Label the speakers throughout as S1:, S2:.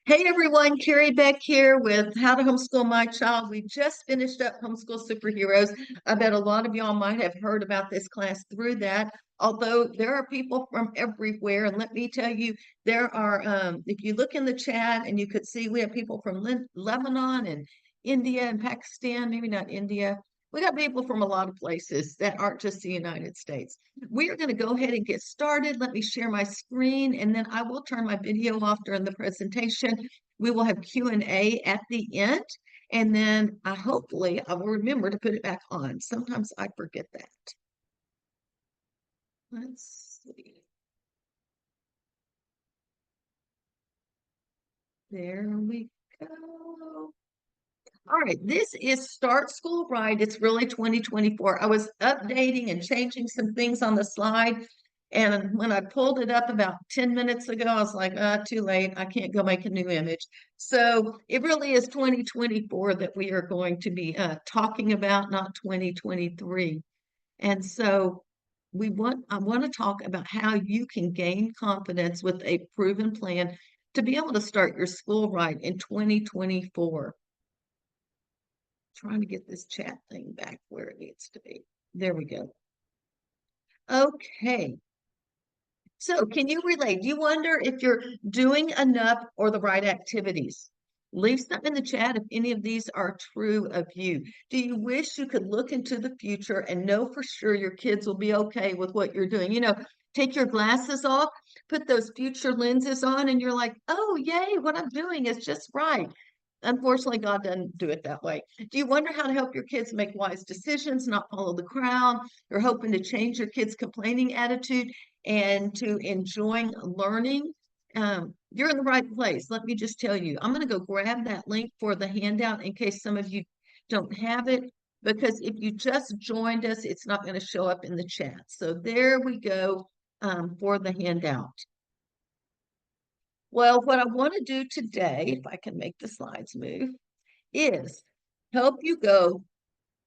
S1: Hey everyone, Carrie Beck here with How to Homeschool My Child. We just finished up Homeschool Superheroes. I bet a lot of y'all might have heard about this class through that, although there are people from everywhere. And let me tell you, there are, if you look in the chat and you could see, we have people from Lebanon and India and Pakistan, maybe not India. We got people from a lot of places that aren't just the United States. We are going to go ahead and get started. Let me share my screen and then I will turn my video off during the presentation. We will have Q&A at the end and then hopefully I will remember to put it back on. Sometimes I forget that. Let's see. There we go. All right, this is Start School Right. It's really 2024. I was updating and changing some things on the slide. And when I pulled it up about 10 minutes ago, I was like, too late. I can't go make a new image. So it really is 2024 that we are going to be talking about, not 2023. And so I want to talk about how you can gain confidence with a proven plan to be able to start your school right in 2024. Trying to get this chat thing back where it needs to be. There we go. Okay. So can you relate? Do you wonder if you're doing enough or the right activities? Leave something in the chat if any of these are true of you. Do you wish you could look into the future and know for sure your kids will be okay with what you're doing? Take your glasses off, put those future lenses on, and you're like, oh, yay, what I'm doing is just right. Unfortunately, God doesn't do it that way. Do you wonder how to help your kids make wise decisions, not follow the crowd? You're hoping to change your kids' complaining attitude and to enjoying learning. You're in the right place. Let me just tell you, I'm going to go grab that link for the handout in case some of you don't have it, because if you just joined us, it's not going to show up in the chat. So there we go for the handout. Well, what I want to do today, if I can make the slides move, is help you go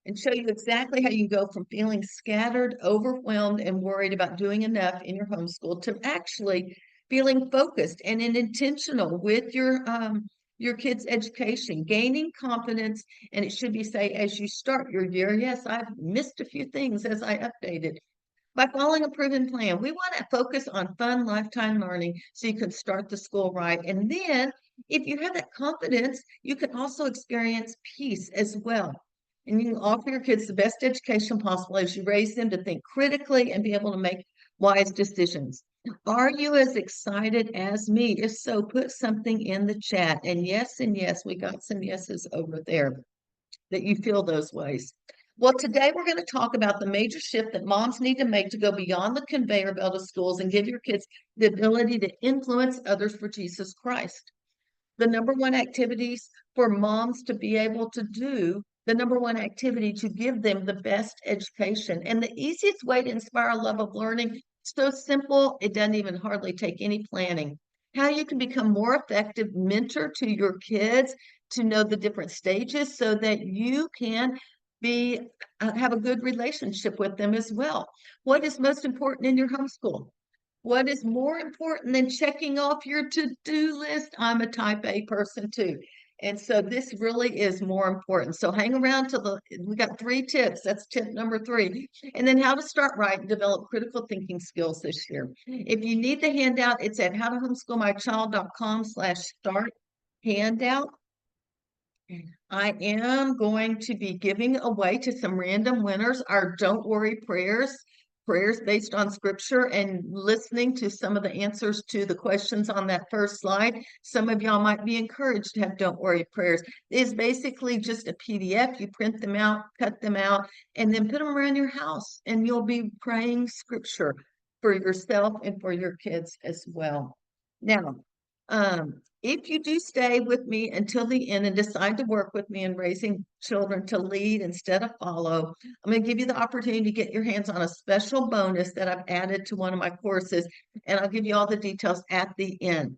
S1: and show you exactly how you go from feeling scattered, overwhelmed, and worried about doing enough in your homeschool to actually feeling focused and intentional with your kids' education, gaining confidence. And it should be say as you start your year, yes, I've missed a few things as I updated. By following a proven plan, we want to focus on fun lifetime learning so you can start the school right. And then if you have that confidence, you can also experience peace as well. And you can offer your kids the best education possible as you raise them to think critically and be able to make wise decisions. Are you as excited as me? If so, put something in the chat. And yes, we got some yeses over there that you feel those ways. Well, today we're going to talk about the major shift that moms need to make to go beyond the conveyor belt of schools and give your kids the ability to influence others for Jesus Christ. The number one activities for moms to be able to do, the number one activity to give them the best education. And the easiest way to inspire a love of learning, so simple, it doesn't even hardly take any planning. How you can become more effective mentor to your kids to know the different stages so that you can be have a good relationship with them as well. What is most important in your homeschool? What is more important than checking off your to-do list? I'm a type A person too. And so this really is more important. So hang around till we got 3 tips. That's tip number 3. And then how to start right and develop critical thinking skills this year. If you need the handout, it's at howtohomeschoolmychild.com/start handout. I am going to be giving away to some random winners our Don't Worry prayers based on scripture and listening to some of the answers to the questions on that first slide. Some of y'all might be encouraged to have Don't Worry prayers. It's basically just a PDF. You print them out, cut them out, and then put them around your house, and you'll be praying scripture for yourself and for your kids as well. Now, if you do stay with me until the end and decide to work with me in raising children to lead instead of follow, I'm going to give you the opportunity to get your hands on a special bonus that I've added to one of my courses, and I'll give you all the details at the end.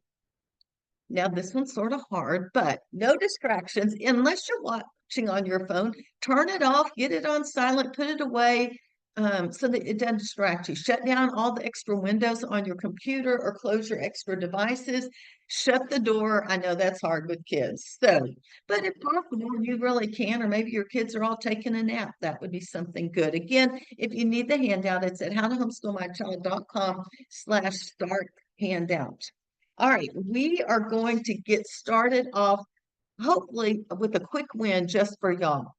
S1: Now, this one's sort of hard, but no distractions unless you're watching on your phone. Turn it off, get it on silent, put it away. so that it doesn't distract you. Shut down all the extra windows on your computer or close your extra devices. Shut the door. I know that's hard with kids. So, but if possible, you really can, or maybe your kids are all taking a nap. That would be something good. Again, if you need the handout, it's at howtohomeschoolmychild.com/start handout. All right, we are going to get started off hopefully with a quick win just for y'all.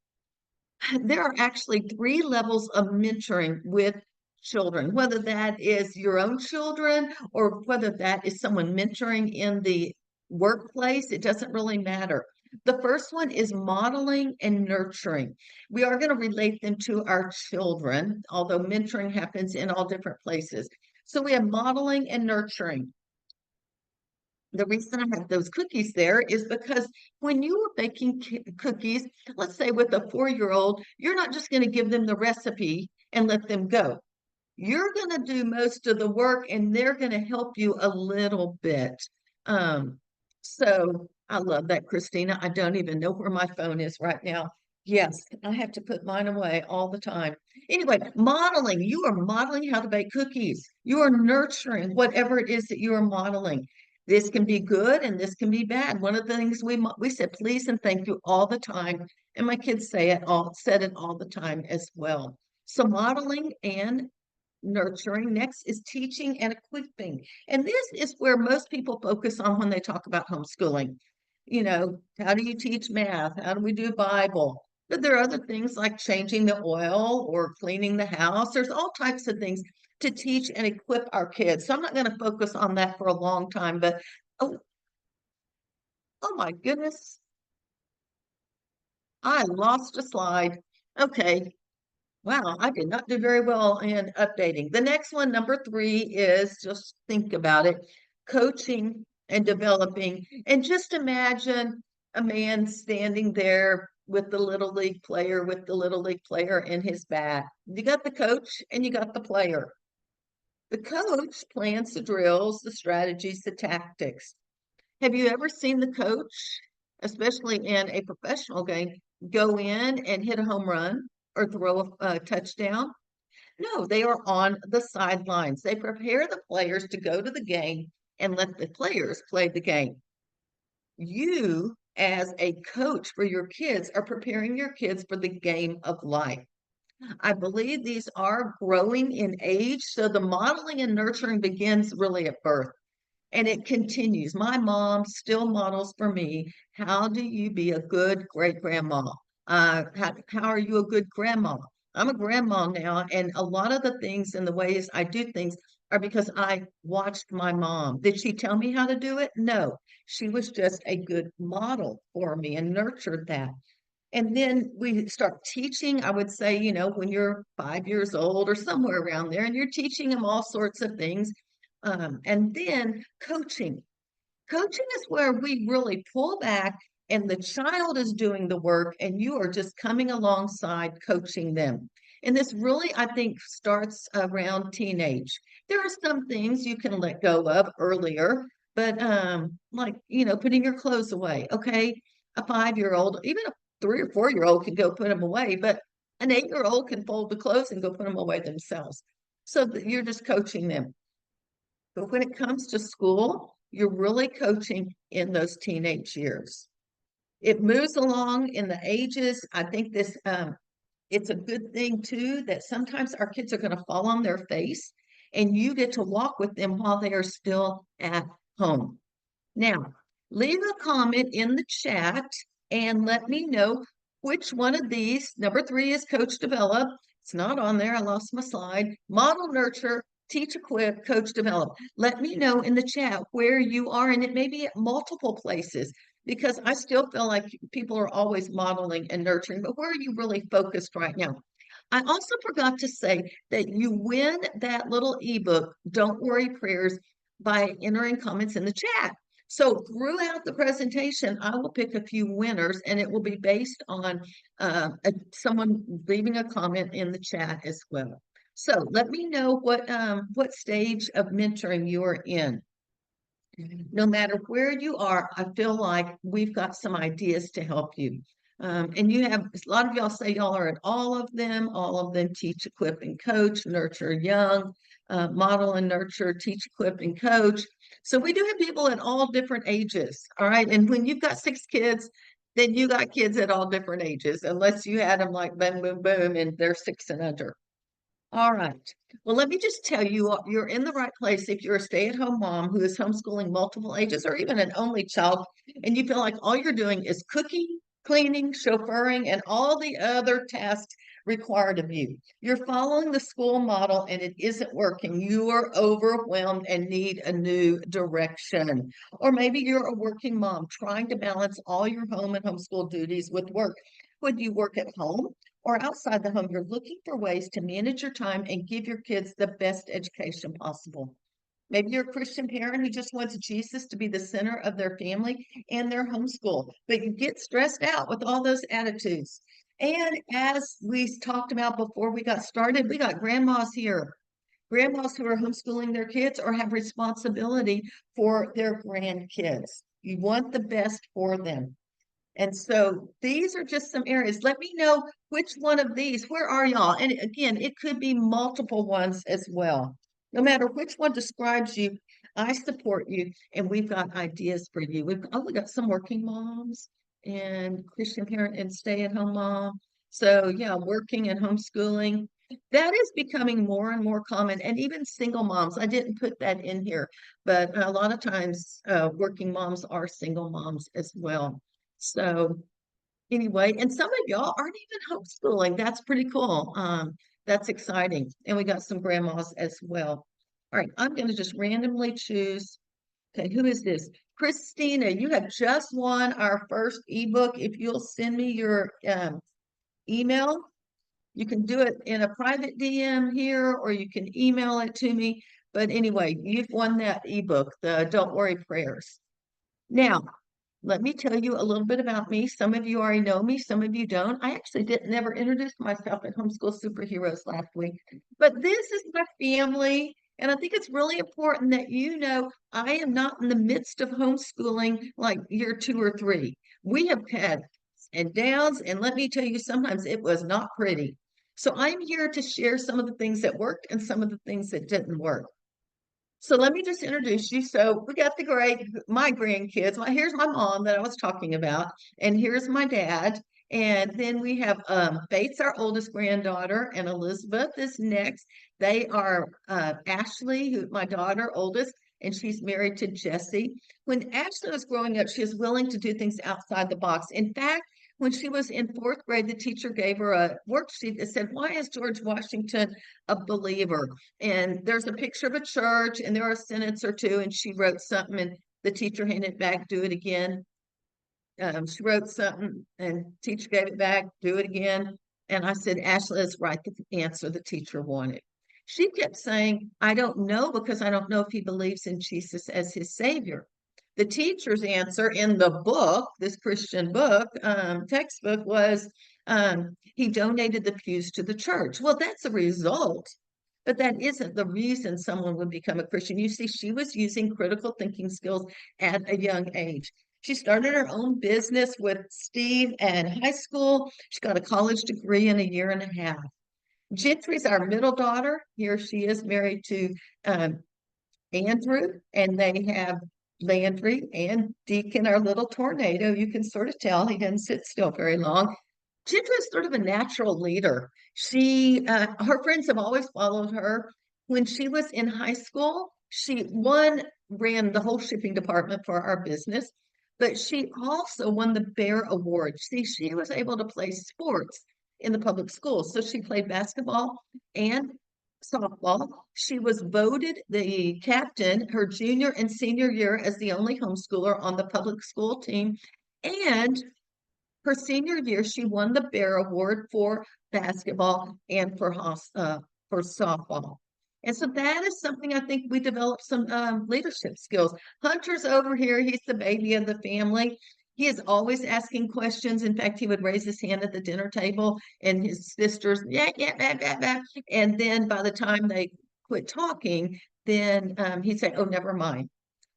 S1: There are actually 3 levels of mentoring with children, whether that is your own children or whether that is someone mentoring in the workplace, it doesn't really matter. The first one is modeling and nurturing. We are going to relate them to our children, although mentoring happens in all different places. So we have modeling and nurturing. The reason I have those cookies there is because when you are baking cookies, let's say with a 4-year-old, you're not just going to give them the recipe and let them go. You're going to do most of the work and they're going to help you a little bit. Um, so I love that, Christina. I don't even know where my phone is right now. Yes, I have to put mine away all the time. Anyway, modeling. You are modeling how to bake cookies. You are nurturing whatever it is that you are modeling. This can be good and this can be bad. One of the things we said please and thank you all the time, and my kids said it all the time as well. So modeling and nurturing. Next is teaching and equipping. And this is where most people focus on when they talk about homeschooling. You know, how do you teach math? How do we do Bible? But there are other things like changing the oil or cleaning the house. There's all types of things to teach and equip our kids. So I'm not going to focus on that for a long time, but oh, oh my goodness, I lost a slide. Okay. Wow, I did not do very well in updating. The next one, number 3, is just think about it, coaching and developing. And just imagine a man standing there with the little league player in his bat. You got the coach and you got the player. The coach plans the drills, the strategies, the tactics. Have you ever seen the coach, especially in a professional game, go in and hit a home run or throw a touchdown? No, they are on the sidelines. They prepare the players to go to the game and let the players play the game. You, as a coach for your kids, are preparing your kids for the game of life. I believe these are growing in age, so the modeling and nurturing begins really at birth. And it continues. My mom still models for me. How do you be a good great grandma? How are you a good grandma? I'm a grandma now, and a lot of the things and the ways I do things are because I watched my mom. Did she tell me how to do it? No. She was just a good model for me and nurtured that. And then we start teaching, I would say, when you're 5 years old or somewhere around there, and you're teaching them all sorts of things. And then coaching. Coaching is where we really pull back and the child is doing the work and you are just coming alongside coaching them. And this really, I think, starts around teenage. There are some things you can let go of earlier, but like, putting your clothes away. Okay, a 5-year-old, even a 3 or 4-year-old can go put them away, but an 8-year-old can fold the clothes and go put them away themselves. So you're just coaching them. But when it comes to school, you're really coaching in those teenage years. It moves along in the ages. I think it's a good thing too that sometimes our kids are going to fall on their face and you get to walk with them while they are still at home. Now, leave a comment in the chat and let me know which one of these. Number 3 is coach develop. It's not on there. I lost my slide. Model nurture, teach equip, coach develop. Let me know in the chat where you are, and it may be at multiple places because I still feel like people are always modeling and nurturing, but where are you really focused right now? I also forgot to say that you win that little ebook, Don't Worry Prayers, by entering comments in the chat. So throughout the presentation, I will pick a few winners and it will be based on someone leaving a comment in the chat as well. So let me know what stage of mentoring you're in. No matter where you are, I feel like we've got some ideas to help you. And you have a lot of y'all say y'all are at all of them. All of them teach, equip, and coach, nurture young, model and nurture, teach, equip, and coach. So we do have people at all different ages. All right. And when you've got 6 kids, then you got kids at all different ages, unless you had them like boom, boom, boom, and they're 6 and under. All right. Well, let me just tell you, you're in the right place if you're a stay-at-home mom who is homeschooling multiple ages or even an only child, and you feel like all you're doing is cooking, cleaning, chauffeuring, and all the other tasks required of you. You're following the school model and it isn't working. You are overwhelmed and need a new direction. Or maybe you're a working mom trying to balance all your home and homeschool duties with work. Would you work at home or outside the home? You're looking for ways to manage your time and give your kids the best education possible. Maybe you're a Christian parent who just wants Jesus to be the center of their family and their homeschool, but you get stressed out with all those attitudes. And as we talked about before we got started, we got grandmas here, grandmas who are homeschooling their kids or have responsibility for their grandkids. You want the best for them. And so these are just some areas. Let me know which one of these, where are y'all? And again, it could be multiple ones as well. No matter which one describes you, I support you and we've got ideas for you. We got some working moms and Christian parent and stay-at-home mom. So yeah, working and homeschooling. That is becoming more and more common, and even single moms. I didn't put that in here, but a lot of times working moms are single moms as well. So anyway, and some of y'all aren't even homeschooling. That's pretty cool. That's exciting. And we got some grandmas as well. All right, I'm going to just randomly choose. Okay, who is this? Christina, you have just won our first ebook. If you'll send me your email, you can do it in a private DM here, or you can email it to me. But anyway, you've won that ebook, the Don't Worry Prayers. Now, let me tell you a little bit about me. Some of you already know me, some of you don't. I actually didn't never introduce myself at Homeschool Superheroes last week, but this is my family. And I think it's really important that you know I am not in the midst of homeschooling like year 2 or 3. We have had ups and downs, and let me tell you, sometimes it was not pretty. So I'm here to share some of the things that worked and some of the things that didn't work. So let me just introduce you. So we got my grandkids. Well, here's my mom that I was talking about, and here's my dad. And then we have Faith's our oldest granddaughter, and Elizabeth is next. They are Ashley, who my daughter, oldest, and she's married to Jesse. When Ashley was growing up, she was willing to do things outside the box. In fact, when she was in 4th grade, the teacher gave her a worksheet that said, "Why is George Washington a believer?" And there's a picture of a church, and there are a sentence or two, and she wrote something, and the teacher handed it back, "Do it again." She wrote something, and teacher gave it back, "Do it again." And I said, "Ashley, let's write the answer the teacher wanted." She kept saying, "I don't know, because I don't know if he believes in Jesus as his savior." The teacher's answer in the book, this Christian book, textbook, was he donated the pews to the church. Well, that's a result, but that isn't the reason someone would become a Christian. You see, she was using critical thinking skills at a young age. She started her own business with Steve in high school. She got a college degree in a year and a half. Gentry's our middle daughter. Here she is married to um, Andrew, and they have Landry and Deacon, our little tornado. You can sort of tell he doesn't sit still very long. Gentry is sort of a natural leader. Her friends have always followed her. When she was in high school, ran the whole shipping department for our business, but she also won the Bear Award. See, she was able to play sports in the public schools. So she played basketball and softball. She was voted the captain her junior and senior year as the only homeschooler on the public school team. And her senior year, she won the Bear Award for basketball and for softball. And so that is something I think we developed some leadership skills. Hunter's over here. He's the baby of the family. He is always asking questions. In fact, he would raise his hand at the dinner table, and his sisters, yeah, yeah, blah, blah, blah. And then by the time they quit talking, then he'd say, "Oh, never mind."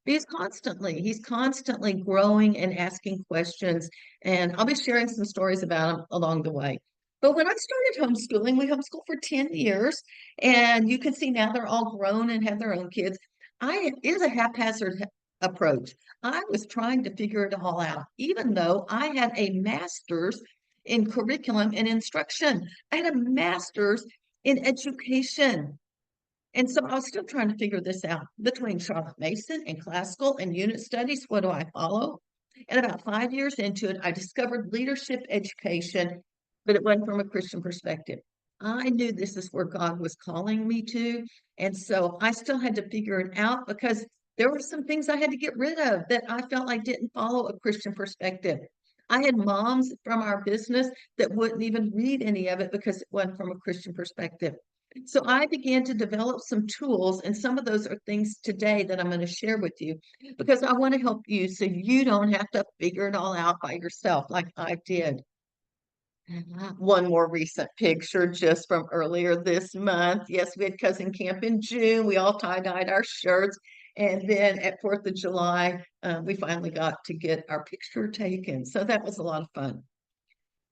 S1: He's constantly growing and asking questions. And I'll be sharing some stories about him along the way. But when I started homeschooling, we homeschooled for 10 years. And you can see now they're all grown and have their own kids. It is a haphazard approach. I was trying to figure it all out, even though I had a master's in curriculum and instruction. I had a master's in education. And so I was still trying to figure this out between Charlotte Mason and classical and unit studies. What do I follow? And about 5 years into it, I discovered leadership education, but it wasn't from a Christian perspective. I knew this is where God was calling me to. And so I still had to figure it out because there were some things I had to get rid of that I felt like didn't follow a Christian perspective. I had moms from our business that wouldn't even read any of it because it wasn't from a Christian perspective. So I began to develop some tools, and some of those are things today that I'm going to share with you because I want to help you so you don't have to figure it all out by yourself like I did. One more recent picture just from earlier this month. Yes, we had cousin camp in June. We all tie-dyed our shirts. And then at 4th of July, we finally got to get our picture taken. So that was a lot of fun.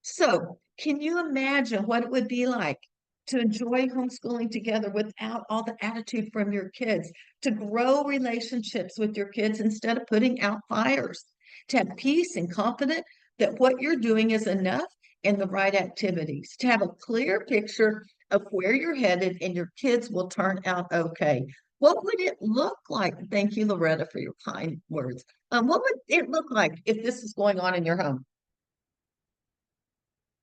S1: So, can you imagine what it would be like to enjoy homeschooling together without all the attitude from your kids, to grow relationships with your kids instead of putting out fires, to have peace and confidence that what you're doing is enough and the right activities, to have a clear picture of where you're headed and your kids will turn out okay. What would it look like? Thank you, Loretta, for your kind words. What would it look like if this is going on in your home?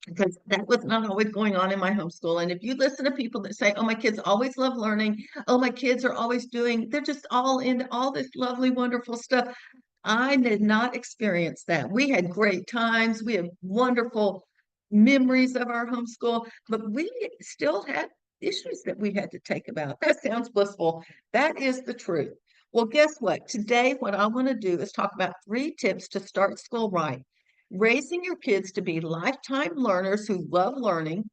S1: Because that was not always going on in my homeschool. And if you listen to people that say, oh, my kids always love learning, oh, my kids are always doing, they're just all in all this lovely, wonderful stuff. I did not experience that. We had great times. We had wonderful memories of our homeschool, but we still had issues that we had to take about. That sounds blissful. That is the truth. Well, guess what? Today, what I want to do is talk about 3 tips to start school right. Raising your kids to be lifetime learners who love learning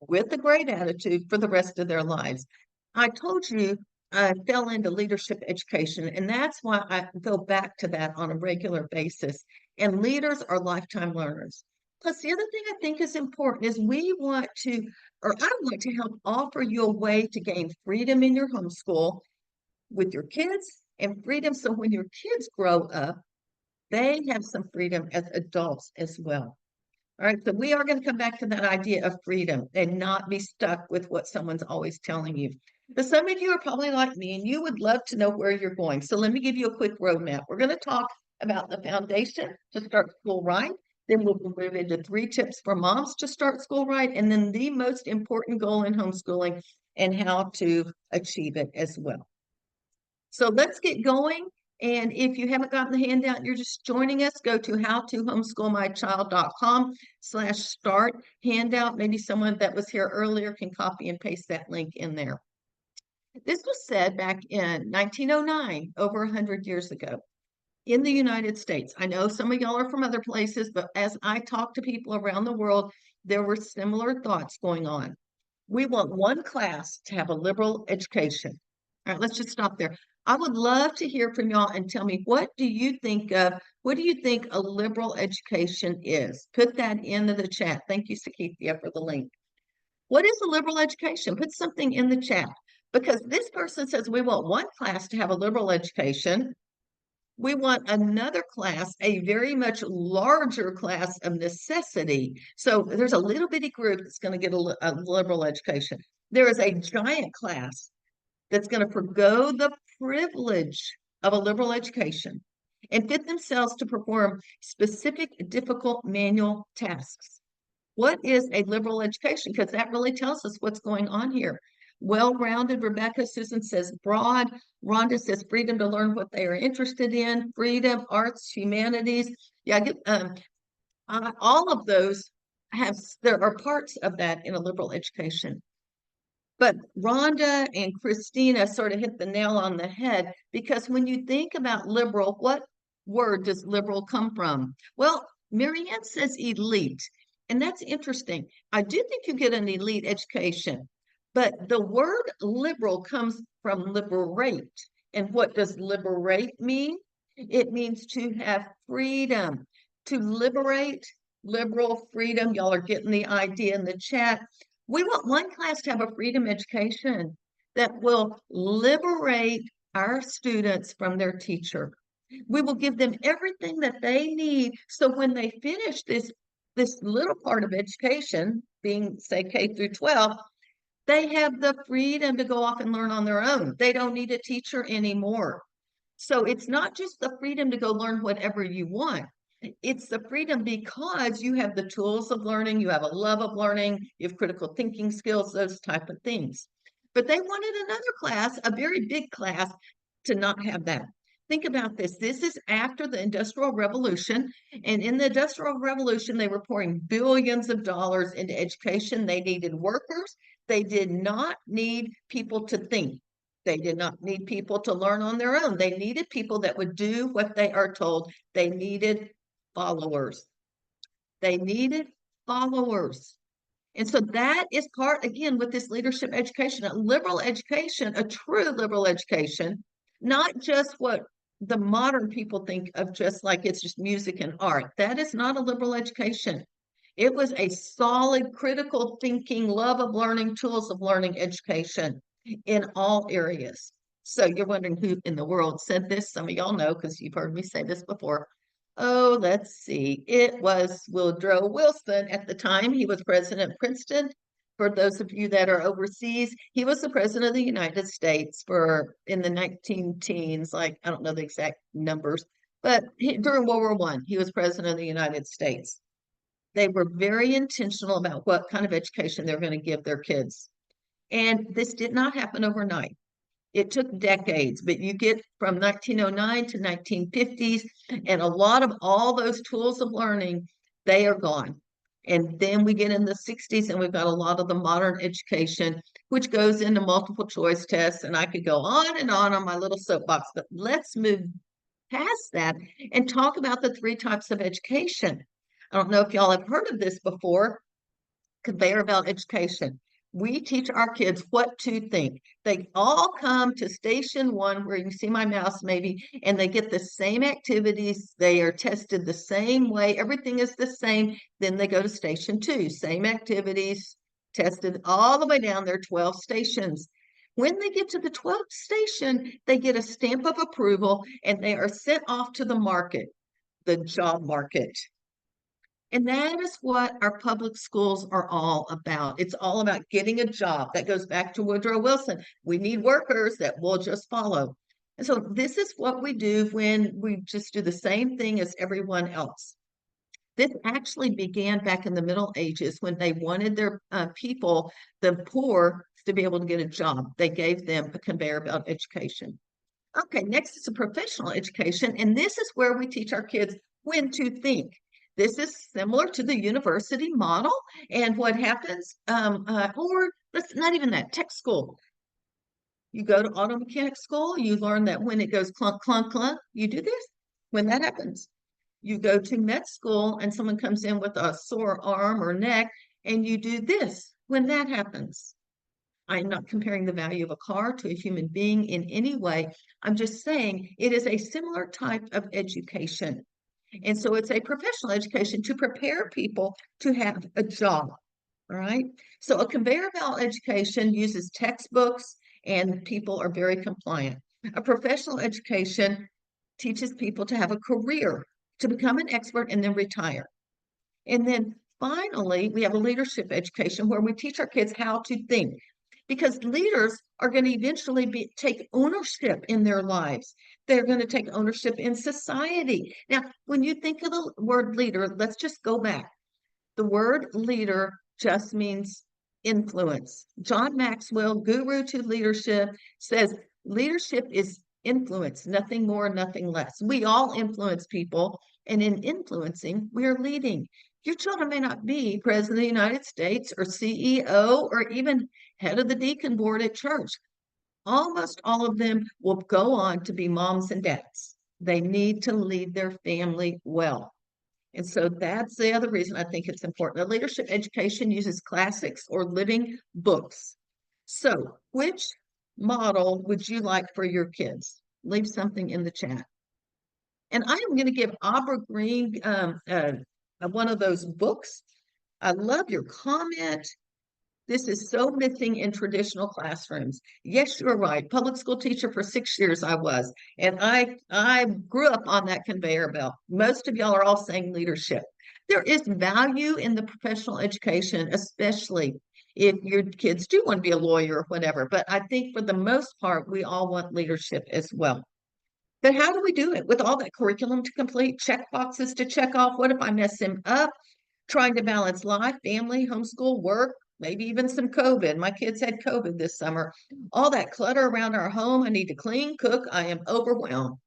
S1: with a great attitude for the rest of their lives. I told you I fell into leadership education, and that's why I go back to that on a regular basis. And leaders are lifetime learners. Plus, the other thing I think is important is we want to, or I want to help offer you a way to gain freedom in your homeschool with your kids and freedom so when your kids grow up, they have some freedom as adults as well. All right, so we are going to come back to that idea of freedom and not be stuck with what someone's always telling you. But some of you are probably like me and you would love to know where you're going. So let me give you a quick roadmap. We're going to talk about the foundation to start school right. Then we'll move into 3 tips for moms to start school right. And then the most important goal in homeschooling and how to achieve it as well. So let's get going. And if you haven't gotten the handout and you're just joining us, go to howtohomeschoolmychild.com/start handout. Maybe someone that was here earlier can copy and paste that link in there. This was said back in 1909, over 100 years ago, in the United States. I know some of y'all are from other places, but as I talk to people around the world, there were similar thoughts going on. We want one class to have a liberal education. All right, let's just stop there. I would love to hear from y'all and tell me what do you think a liberal education is? Put that into the chat. Thank you, Sakithia, for the link. What is a liberal education? Put something in the chat because this person says we want one class to have a liberal education. We want another class, a very much larger class of necessity. So there's a little bitty group that's going to get a liberal education. There is a giant class that's going to forgo the privilege of a liberal education and fit themselves to perform specific, difficult manual tasks. What is a liberal education? Because that really tells us what's going on here. Well-rounded, Rebecca. Susan says broad. Rhonda says freedom to learn what they are interested in. Freedom, arts, humanities. Yeah, all of those there are parts of that in a liberal education. But Rhonda and Christina sort of hit the nail on the head because when you think about liberal, what word does liberal come from? Well, Marianne says elite, and that's interesting. I do think you get an elite education, but the word liberal comes from liberate, And what does liberate mean? It means to have freedom, to liberate, liberal freedom. Y'all are getting the idea in the chat. We want one class to have a freedom education that will liberate our students from their teacher. We will give them everything that they need. So when they finish this little part of education, being say K through 12, they have the freedom to go off and learn on their own. They don't need a teacher anymore. So it's not just the freedom to go learn whatever you want. It's the freedom because you have the tools of learning, you have a love of learning, you have critical thinking skills, those type of things. But they wanted another class, a very big class, to not have that. Think about this. This is after the Industrial Revolution. And in the Industrial Revolution, they were pouring billions of dollars into education. They needed workers. They did not need people to think. They did not need people to learn on their own. They needed people that would do what they are told. They needed followers. They needed followers. And so that is part, again, with this leadership education, a liberal education, a true liberal education, not just what the modern people think of, just like it's just music and art. That is not a liberal education. It was a solid, critical thinking, love of learning, tools of learning education in all areas. So you're wondering who in the world said this? Some of y'all know because you've heard me say this before. Oh, let's see. It was Woodrow Wilson at the time. He was president of Princeton. For those of you that are overseas, he was the president of the United States for in the 19 teens, like I don't know the exact numbers, but during World War I, he was president of the United States. They were very intentional about what kind of education they're going to give their kids. And this did not happen overnight. It took decades, but you get from 1909 to 1950s, and a lot of all those tools of learning, they are gone. And then we get in the 60s, and we've got a lot of the modern education, which goes into multiple choice tests. And I could go on my little soapbox, but let's move past that and talk about the three types of education. I don't know if y'all have heard of this before, conveyor belt education. We teach our kids what to think. They all come to station one, where you see my mouse maybe, and they get the same activities. They are tested the same way. Everything is the same. Then they go to station two, same activities, tested all the way down their 12 stations. When they get to the 12th station, they get a stamp of approval and they are sent off to the market, the job market. And that is what our public schools are all about. It's all about getting a job. That goes back to Woodrow Wilson. We need workers that will just follow. And so this is what we do when we just do the same thing as everyone else. This actually began back in the Middle Ages when they wanted their people, the poor, to be able to get a job. They gave them a conveyor belt education. Okay, next is a professional education. And this is where we teach our kids when to think. This is similar to the university model. And what happens, or let's not even that, tech school. You go to auto mechanic school, you learn that when it goes clunk, clunk, clunk, you do this. When that happens, you go to med school and someone comes in with a sore arm or neck, and you do this when that happens. I'm not comparing the value of a car to a human being in any way. I'm just saying it is a similar type of education. And so it's a professional education to prepare people to have a job. All right. So a conveyor belt education uses textbooks and people are very compliant. A professional education teaches people to have a career, to become an expert and then retire. And then finally, we have a leadership education where we teach our kids how to think, because leaders are going to eventually take ownership in their lives. They're going to take ownership in society. Now, when you think of the word leader, let's just go back. The word leader just means influence. John Maxwell, guru to leadership, says leadership is influence, nothing more, nothing less. We all influence people, and in influencing, we are leading. Your children may not be president of the United States or CEO or even head of the deacon board at church. Almost all of them will go on to be moms and dads. They need to lead their family well. And so that's the other reason I think it's important. The leadership education uses classics or living books. So which model would you like for your kids? leave something in the chat. And I am going to give Abra Green one of those books. I love your comment. This is so missing in traditional classrooms. Yes, you're right. Public school teacher for 6 years I was, and I grew up on that conveyor belt. Most of y'all are all saying leadership. There is value in the professional education, especially if your kids do want to be a lawyer or whatever. But I think for the most part, we all want leadership as well. But how do we do it with all that curriculum to complete, check boxes to check off? What if I mess him up? Trying to balance life, family, homeschool, work, maybe even some COVID. My kids had COVID this summer. All that clutter around our home. I need to clean, cook. I am overwhelmed.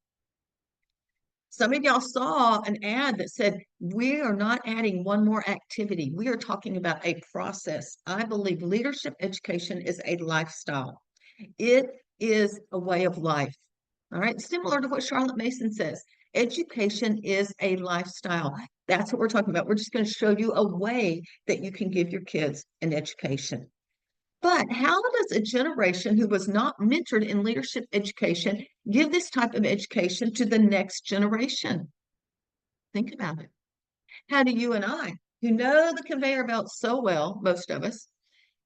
S1: Some of y'all saw an ad that said, we are not adding one more activity. We are talking about a process. I believe leadership education is a lifestyle. It is a way of life. All right. Similar to what Charlotte Mason says, education is a lifestyle. That's what we're talking about. We're just going to show you a way that you can give your kids an education. But how does a generation who was not mentored in leadership education give this type of education to the next generation? Think about it. How do you and I, who know the conveyor belt so well, most of us,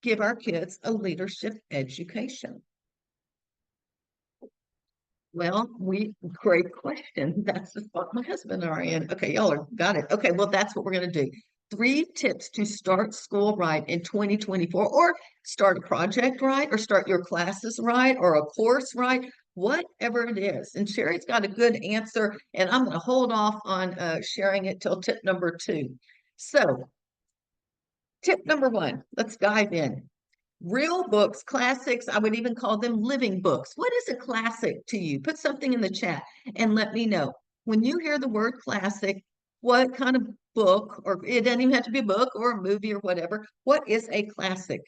S1: give our kids a leadership education? Well, great question. That's the spot my husband and I are in. Okay, y'all are got it. Okay, well, that's what we're going to do. 3 tips to start school right in 2024, or start a project right, or start your classes right, or a course right, whatever it is. And Sherry's got a good answer, and I'm going to hold off on sharing it till tip number 2. So, tip number 1, let's dive in. Real books, classics, I would even call them living books. What is a classic to you? Put something in the chat and let me know. When you hear the word classic, what kind of book, or it doesn't even have to be a book or a movie or whatever, what is a classic?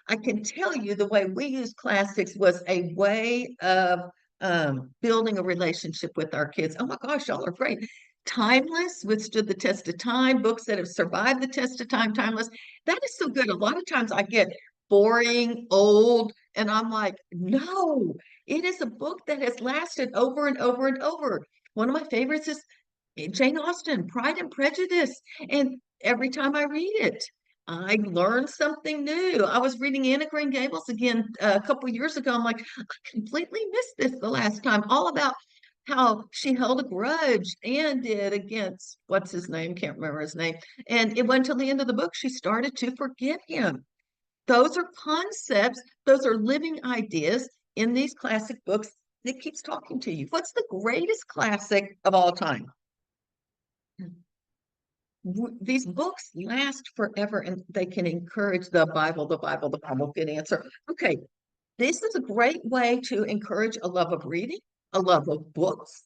S1: I can tell you the way we use classics was a way of building a relationship with our kids. Oh my gosh, y'all are great. Timeless, withstood the test of time, books that have survived the test of time, timeless. That is so good. A lot of times I get boring, old, and I'm like, no, it is a book that has lasted over and over and over. One of my favorites is Jane Austen, Pride and Prejudice. And every time I read it, I learned something new. I was reading Anne of Green Gables again a couple years ago. I'm like, I completely missed this the last time. All about how she held a grudge and did against what's his name? Can't remember his name. And it went till the end of the book. She started to forgive him. Those are concepts, those are living ideas in these classic books that keeps talking to you. What's the greatest classic of all time? These books last forever and they can encourage the Bible, the Bible, the Bible. Good answer. Okay, this is a great way to encourage a love of reading, a love of books.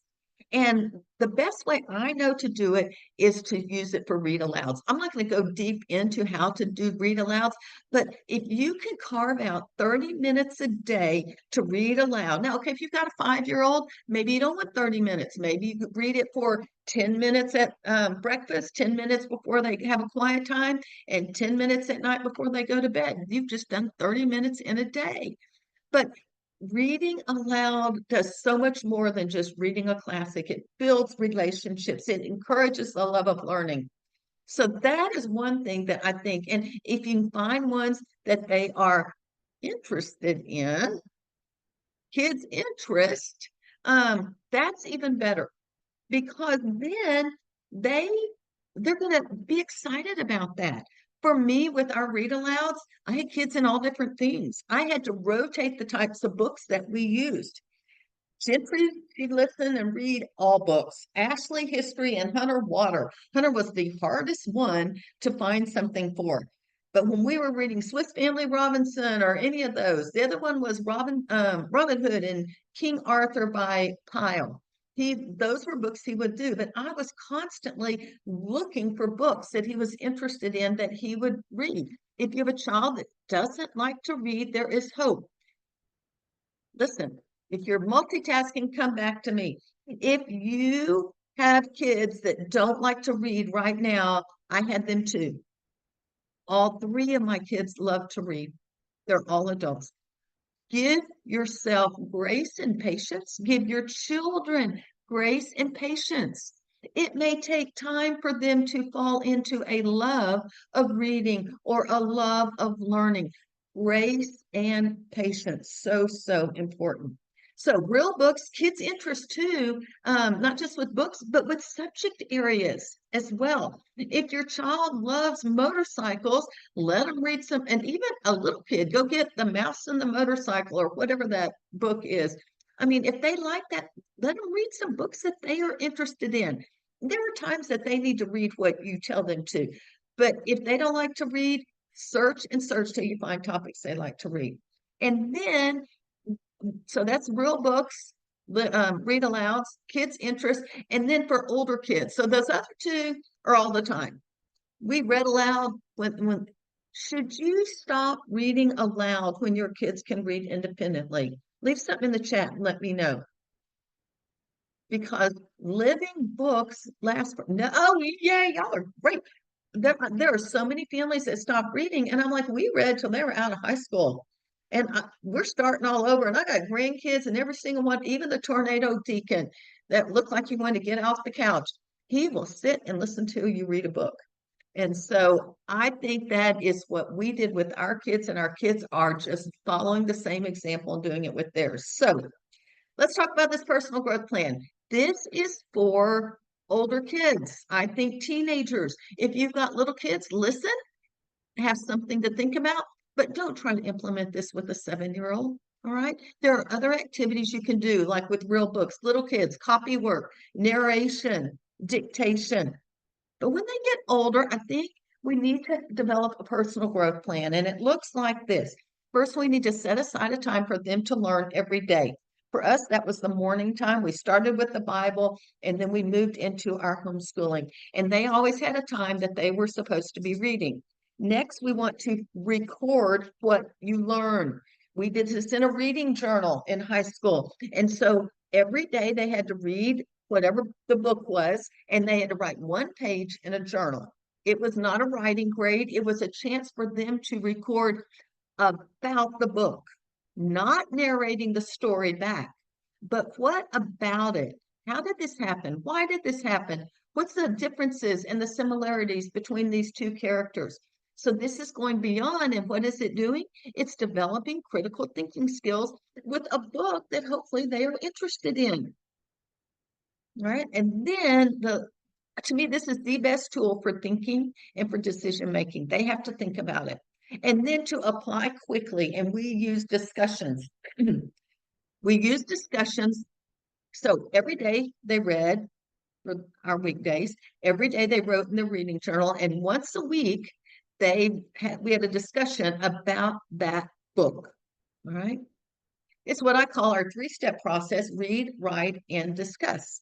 S1: And the best way I know to do it is to use it for read alouds. I'm not going to go deep into how to do read alouds, but if you can carve out 30 minutes a day to read aloud. Now, okay, if you've got a 5-year-old, maybe you don't want 30 minutes. Maybe you could read it for 10 minutes at breakfast, 10 minutes before they have a quiet time, and 10 minutes at night before they go to bed. You've just done 30 minutes in a day. But reading aloud does so much more than just reading a classic. It builds relationships. It encourages the love of learning. So that is one thing that I think, and if you find ones that they are interested in, kids' interest, that's even better because then they they're going to be excited about that. For me, with our read alouds, I had kids in all different themes. I had to rotate the types of books that we used. Gentry, she'd listen and read all books. Ashley, history, and Hunter, water. Hunter was the hardest one to find something for. But when we were reading Swiss Family Robinson or any of those, the other one was Robin Hood and King Arthur by Pyle. Those were books he would do, but I was constantly looking for books that he was interested in that he would read. If you have a child that doesn't like to read, there is hope. Listen, if you're multitasking, come back to me. If you have kids that don't like to read right now, I had them too. All 3 of my kids love to read. They're all adults. Give yourself grace and patience. Give your children grace and patience. It may take time for them to fall into a love of reading or a love of learning. Grace and patience, so, so important. So real books, kids' interest too, not just with books, but with subject areas as well. If your child loves motorcycles, let them read some, and even a little kid, go get The Mouse and the Motorcycle or whatever that book is. I mean, if they like that, let them read some books that they are interested in. There are times that they need to read what you tell them to, but if they don't like to read, search and search till you find topics they like to read. And then, so that's real books, read alouds, kids' interest, and then for older kids. So those other two are all the time. We read aloud when should you stop reading aloud when your kids can read independently? Leave something in the chat and let me know. Because living books last for no, oh yeah, y'all are great. There are so many families that stop reading, and I'm like, we read till they were out of high school, and we're starting all over. And I got grandkids, and every single one, even the tornado deacon that looked like he wanted to get off the couch, he will sit and listen to you read a book. And so I think that is what we did with our kids, and our kids are just following the same example and doing it with theirs. So let's talk about this personal growth plan. This is for older kids. I think teenagers, if you've got little kids, listen, have something to think about, but don't try to implement this with a 7-year-old. All right. There are other activities you can do, like with real books, little kids, copy work, narration, dictation. But when they get older, I think we need to develop a personal growth plan. And it looks like this. First, we need to set aside a time for them to learn every day. For us, that was the morning time. We started with the Bible and then we moved into our homeschooling. And they always had a time that they were supposed to be reading. Next, we want to record what you learn. We did this in a reading journal in high school. And so every day they had to read whatever the book was, and they had to write one page in a journal. It was not a writing grade, it was a chance for them to record about the book, not narrating the story back, but what about it? How did this happen? Why did this happen? What's the differences and the similarities between these two characters? So this is going beyond, and what is it doing? It's developing critical thinking skills with a book that hopefully they are interested in. Right. And then to me, this is the best tool for thinking and for decision making. They have to think about it. And then to apply quickly. And we use discussions. We use discussions. So every day they read for our weekdays. Every day they wrote in the reading journal. And once a week, we had a discussion about that book. All right. It's what I call our 3-step process: read, write, and discuss.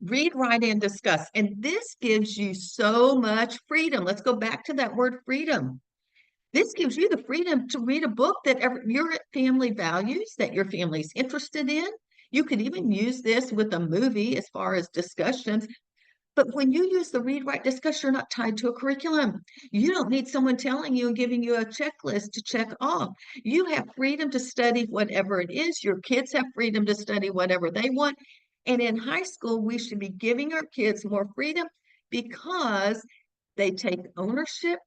S1: Read, write, and discuss. And this gives you so much freedom. Let's go back to that word freedom. This gives you the freedom to read a book that your family values, that your family's interested in. You could even use this with a movie as far as discussions. But when you use the read, write, discuss, you're not tied to a curriculum. You don't need someone telling you and giving you a checklist to check off. You have freedom to study whatever it is. Your kids have freedom to study whatever they want. And in high school, we should be giving our kids more freedom because they take ownership,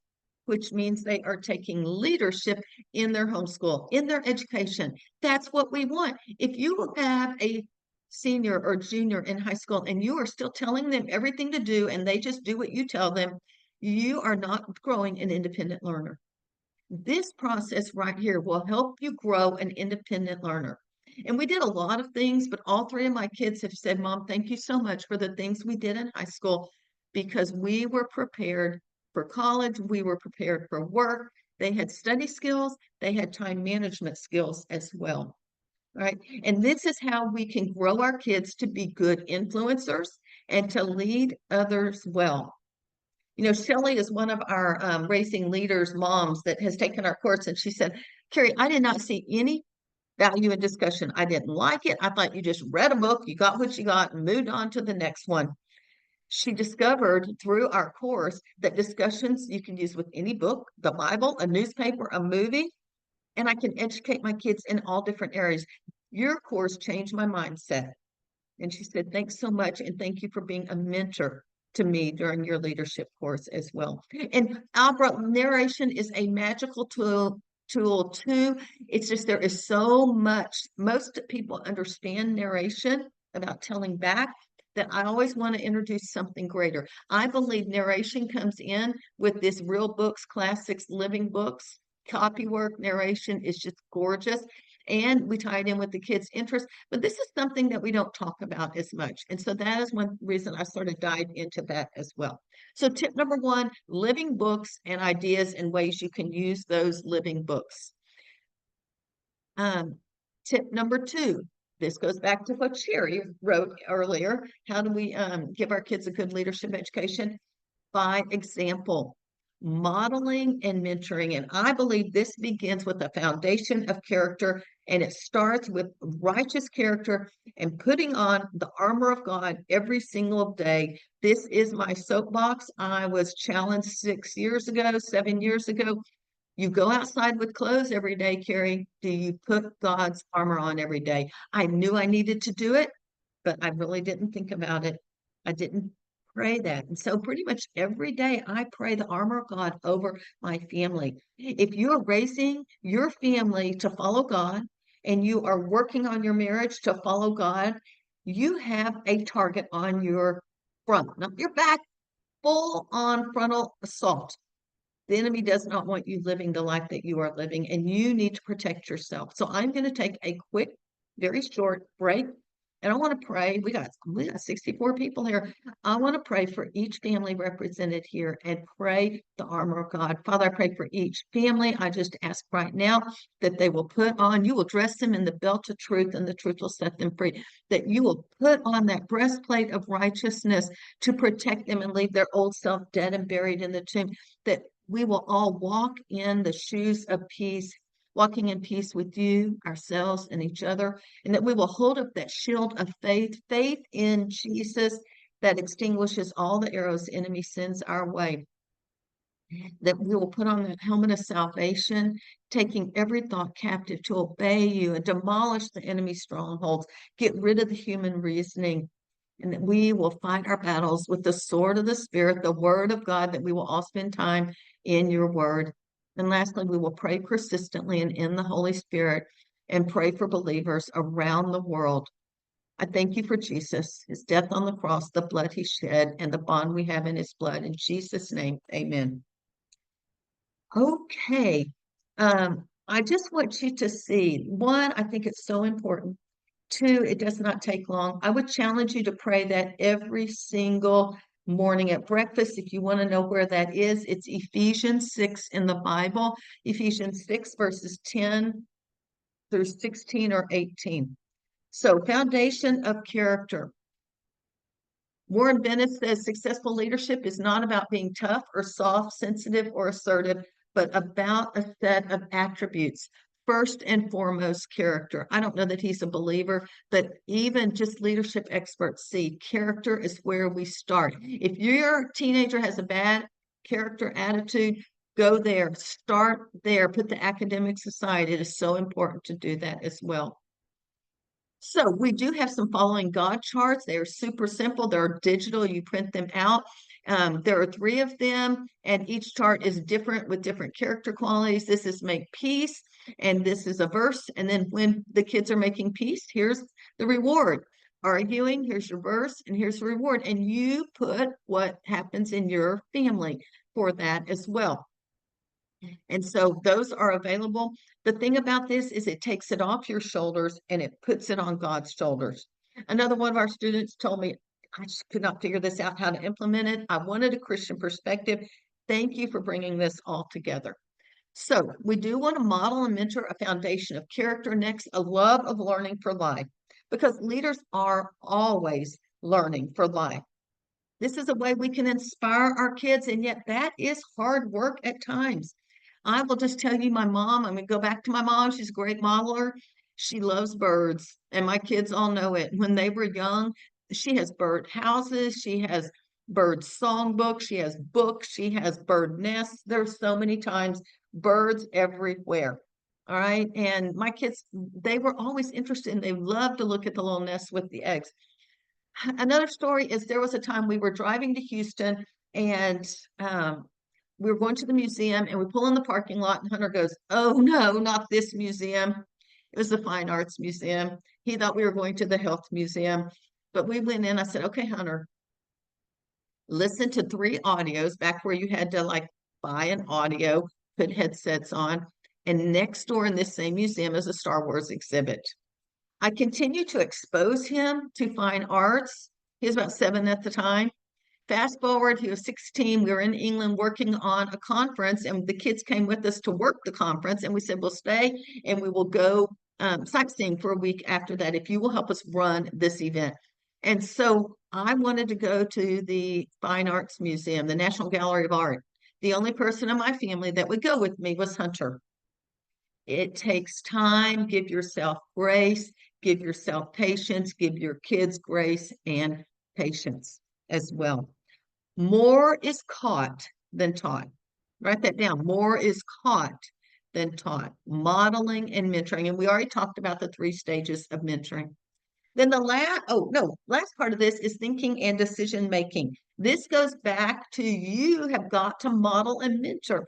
S1: which means they are taking leadership in their homeschool, in their education. That's what we want. If you have a senior or junior in high school and you are still telling them everything to do and they just do what you tell them, you are not growing an independent learner. This process right here will help you grow an independent learner. And we did a lot of things, but all 3 of my kids have said, Mom, thank you so much for the things we did in high school because we were prepared for college, we were prepared for work. They had study skills, they had time management skills as well. Right. And this is how we can grow our kids to be good influencers and to lead others well. You know, Shelley is one of our Raising Leaders moms that has taken our course, and she said, Carrie, I did not see any value in discussion. I didn't like it. I thought you just read a book, you got what you got, and moved on to the next one. She discovered through our course that discussions you can use with any book, the Bible, a newspaper, a movie. and I can educate my kids in all different areas. Your course changed my mindset. And she said, thanks so much. And thank you for being a mentor to me during your leadership course as well. And Albert, narration is a magical tool too. It's just there is so much. Most people understand narration about telling back that I always want to introduce something greater. I believe narration comes in with this real books, classics, living books, copywork narration is just gorgeous. And we tie it in with the kids' interest. But this is something that we don't talk about as much. And so that is one reason I sort of dived into that as well. So tip number one, living books and ideas and ways you can use those living books. Tip number two, this goes back to what Sherry wrote earlier. How do we give our kids a good leadership education? By example, modeling and mentoring. And I believe this begins with a foundation of character, and it starts with righteous character and putting on the armor of God every single day. This is my soapbox. I was challenged 6 years ago, 7 years ago. You go outside with clothes every day, Carrie. Do you put God's armor on every day? I knew I needed to do it, but I really didn't think about it. I didn't pray that. And so pretty much every day I pray the armor of God over my family. If you are raising your family to follow God and you are working on your marriage to follow God, you have a target on your front, not your back, full on frontal assault. The enemy does not want you living the life that you are living, and you need to protect yourself. So I'm going to take a quick, very short break, and I want to pray. We got 64 people here. I want to pray for each family represented here and pray the armor of God. Father, I pray for each family. I just ask right now that they will put on, you will dress them in the belt of truth, and the truth will set them free. That you will put on that breastplate of righteousness to protect them and leave their old self dead and buried in the tomb. That we will all walk in the shoes of peace, walking in peace with you, ourselves, and each other, and that we will hold up that shield of faith, faith in Jesus that extinguishes all the arrows the enemy sends our way. That we will put on the helmet of salvation, taking every thought captive to obey you and demolish the enemy's strongholds, get rid of the human reasoning, and that we will fight our battles with the sword of the Spirit, the word of God, that we will all spend time in your word. And lastly, we will pray persistently and in the Holy Spirit and pray for believers around the world. I thank you for Jesus, his death on the cross, the blood he shed, and the bond we have in his blood. In Jesus' name, amen. Okay. I just want you to see, one, I think it's so important. Two, it does not take long. I would challenge you to pray that every single morning at breakfast. If you want to know where that is, it's Ephesians 6 in the Bible, Ephesians 6 verses 10 through 16 or 18. So, foundation of character. Warren Bennett says successful leadership is not about being tough or soft, sensitive or assertive, but about a set of attributes. First and foremost, character. I don't know that he's a believer, but even just leadership experts see character is where we start. If your teenager has a bad character attitude, go there, start there, put the academics aside. It is so important to do that as well. So we do have some following God charts. They are super simple. They're digital. You print them out. There are 3 of them, and each chart is different with different character qualities. This is make peace, and this is a verse. And then when the kids are making peace, here's the reward. Arguing, here's your verse, and here's the reward. And you put what happens in your family for that as well. And so those are available. The thing about this is it takes it off your shoulders and it puts it on God's shoulders. Another one of our students told me, I just could not figure this out, how to implement it. I wanted a Christian perspective. Thank you for bringing this all together. So we do want to model and mentor a foundation of character. Next, a love of learning for life, because leaders are always learning for life. This is a way we can inspire our kids, and yet that is hard work at times. I will just tell you, my mom, I'm going to go back to my mom. She's a great modeler. She loves birds, and my kids all know it. When they were young, she has bird houses, she has bird songbooks, she has books, she has bird nests. There's so many times birds everywhere. All right. And my kids, they were always interested and they loved to look at the little nests with the eggs. Another story is there was a time we were driving to Houston and we were going to the museum and we pull in the parking lot and Hunter goes, "Oh no, not this museum." It was the Fine Arts Museum. He thought we were going to the Health Museum, but we went in. I said, "Okay, Hunter, listen to 3 audios," back where you had to like buy an audio, put headsets on. And next door in this same museum is a Star Wars exhibit. I continued to expose him to fine arts. He was about 7 at the time. Fast forward, he was 16. We were in England working on a conference, and the kids came with us to work the conference. And we said, "We'll stay and we will go sightseeing for a week after that if you will help us run this event." And so I wanted to go to the Fine Arts Museum, the National Gallery of Art. The only person in my family that would go with me was Hunter. It takes time. Give yourself grace, give yourself patience, give your kids grace and patience as well. More is caught than taught. Write that down. More is caught than taught. Modeling and mentoring. And we already talked about the 3 stages of mentoring. Then the last part of this is thinking and decision making. This goes back to you have got to model and mentor.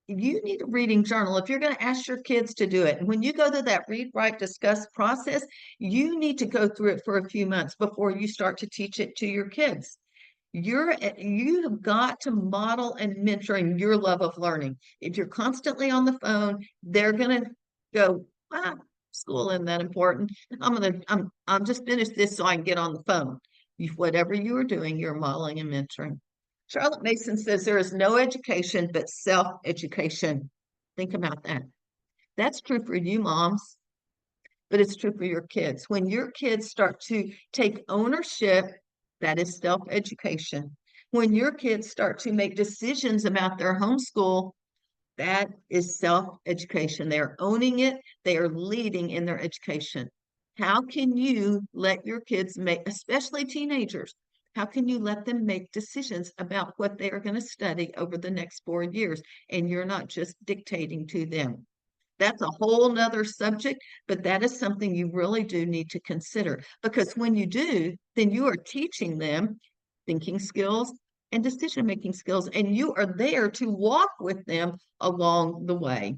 S1: You need a reading journal if you're going to ask your kids to do it. And when you go through that read, write, discuss process, you need to go through it for a few months before you start to teach it to your kids. You have got to model and mentoring your love of learning. If you're constantly on the phone, they're going to go, school isn't that important. I'm just finished this so I can get on the phone. Whatever you are doing, you're modeling and mentoring. Charlotte Mason says there is no education but self-education. Think about that. That's true for you moms, but it's true for your kids. When your kids start to take ownership, that is self-education. When your kids start to make decisions about their homeschool, that is self-education. They are owning it. They are leading in their education. How can you let your kids make, especially teenagers, how can you let them make decisions about what they are going to study over the next 4 years? And you're not just dictating to them. That's a whole nother subject, but that is something you really do need to consider because when you do, then you are teaching them thinking skills and decision-making skills, and you are there to walk with them along the way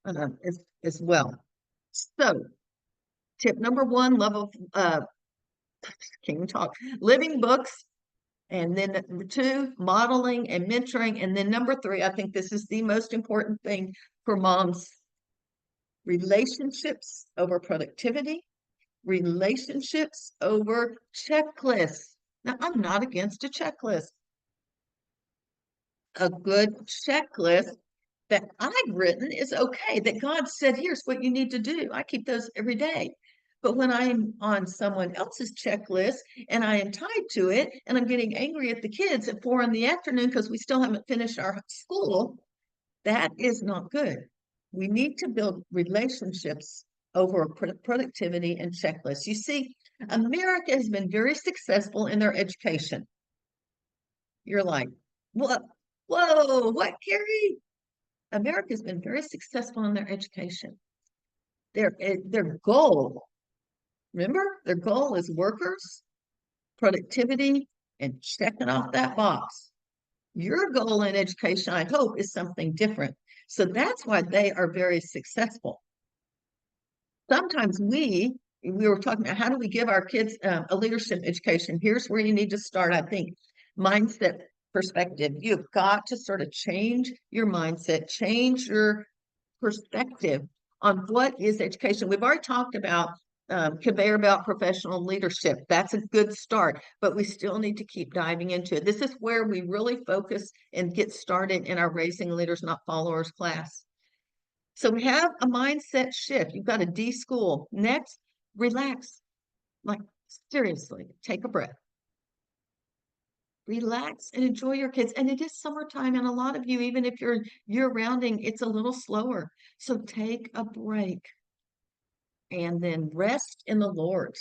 S1: as well. So, tip number 1, love of can't talk, living books. And then number 2, modeling and mentoring. And then number 3, I think this is the most important thing for moms, relationships over productivity, relationships over checklists. Now, I'm not against a checklist. A good checklist that I've written is okay, that God said, here's what you need to do. I keep those every day. But when I'm on someone else's checklist and I am tied to it and I'm getting angry at the kids at 4 in the afternoon because we still haven't finished our school, that is not good. We need to build relationships over productivity and checklists. You see, America has been very successful in their education. You're like, what? Whoa, what, Carrie? America's been very successful in their education. Their goal, remember, their goal is workers, productivity, and checking off that box. Your goal in education, I hope, is something different. So that's why they are very successful. Sometimes we were talking about how do we give our kids a leadership education? Here's where you need to start, I think. Mindset perspective. You've got to sort of change your mindset, change your perspective on what is education. We've already talked about conveyor belt professional leadership. That's a good start, but we still need to keep diving into it. This is where we really focus and get started in our Raising Leaders, Not Followers class. So we have a mindset shift. You've got to de-school. Next, relax. Like, seriously, take a breath. Relax and enjoy your kids. And it is summertime, and a lot of you, even if you're year-rounding, it's a little slower. So take a break and then rest in the Lord,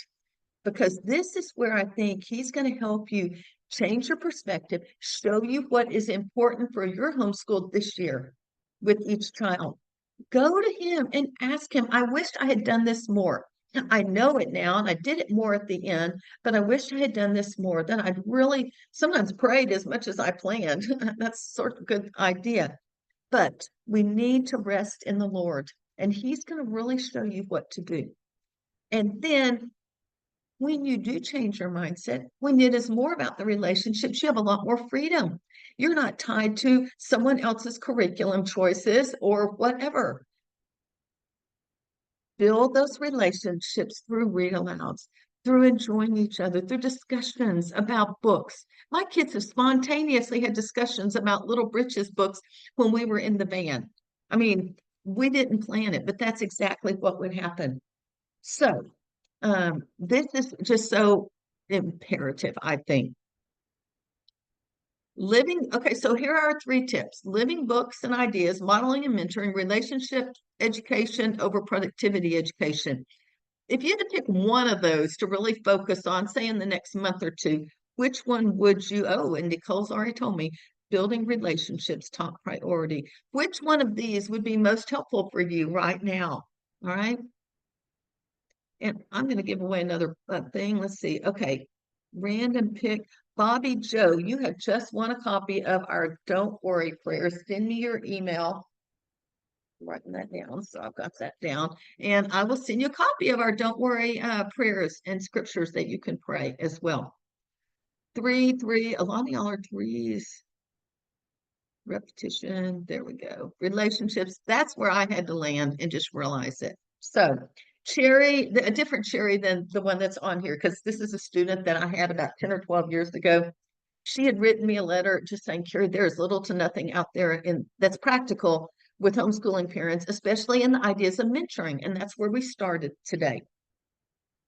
S1: because this is where I think He's going to help you change your perspective, show you what is important for your homeschool this year with each child. Go to him and ask him, I wished I had done this more. I know it now, and I did it more at the end, but I wish I had done this more. Then I'd really sometimes prayed as much as I planned. That's sort of a good idea. But we need to rest in the Lord, and he's going to really show you what to do. And then when you do change your mindset, when it is more about the relationships, you have a lot more freedom. You're not tied to someone else's curriculum choices or whatever. Build those relationships through read alouds, through enjoying each other, through discussions about books. My kids have spontaneously had discussions about Little Britches books when we were in the van. I mean, we didn't plan it, but that's exactly what would happen. So, this is just so imperative, I think. Okay, so here are 3 tips: living books and ideas, modeling and mentoring, relationship education over productivity education. If you had to pick one of those to really focus on, say in the next month or two, which one would you? Oh, and Nicole's already told me building relationships, top priority. Which one of these would be most helpful for you right now? All right. And I'm going to give away another thing. Let's see. Okay. Random pick. Bobby Joe, you have just won a copy of our Don't Worry prayers. Send me your email. Writing that down. So I've got that down. And I will send you a copy of our Don't Worry prayers and scriptures that you can pray as well. 3, a lot of y'all are threes. Repetition. There we go. Relationships. That's where I had to land and just realize it. So Cherry, a different Cherry than the one that's on here, because this is a student that I had about 10 or 12 years ago. She had written me a letter just saying, Carrie, there's little to nothing out there that's practical with homeschooling parents, especially in the ideas of mentoring. And that's where we started today.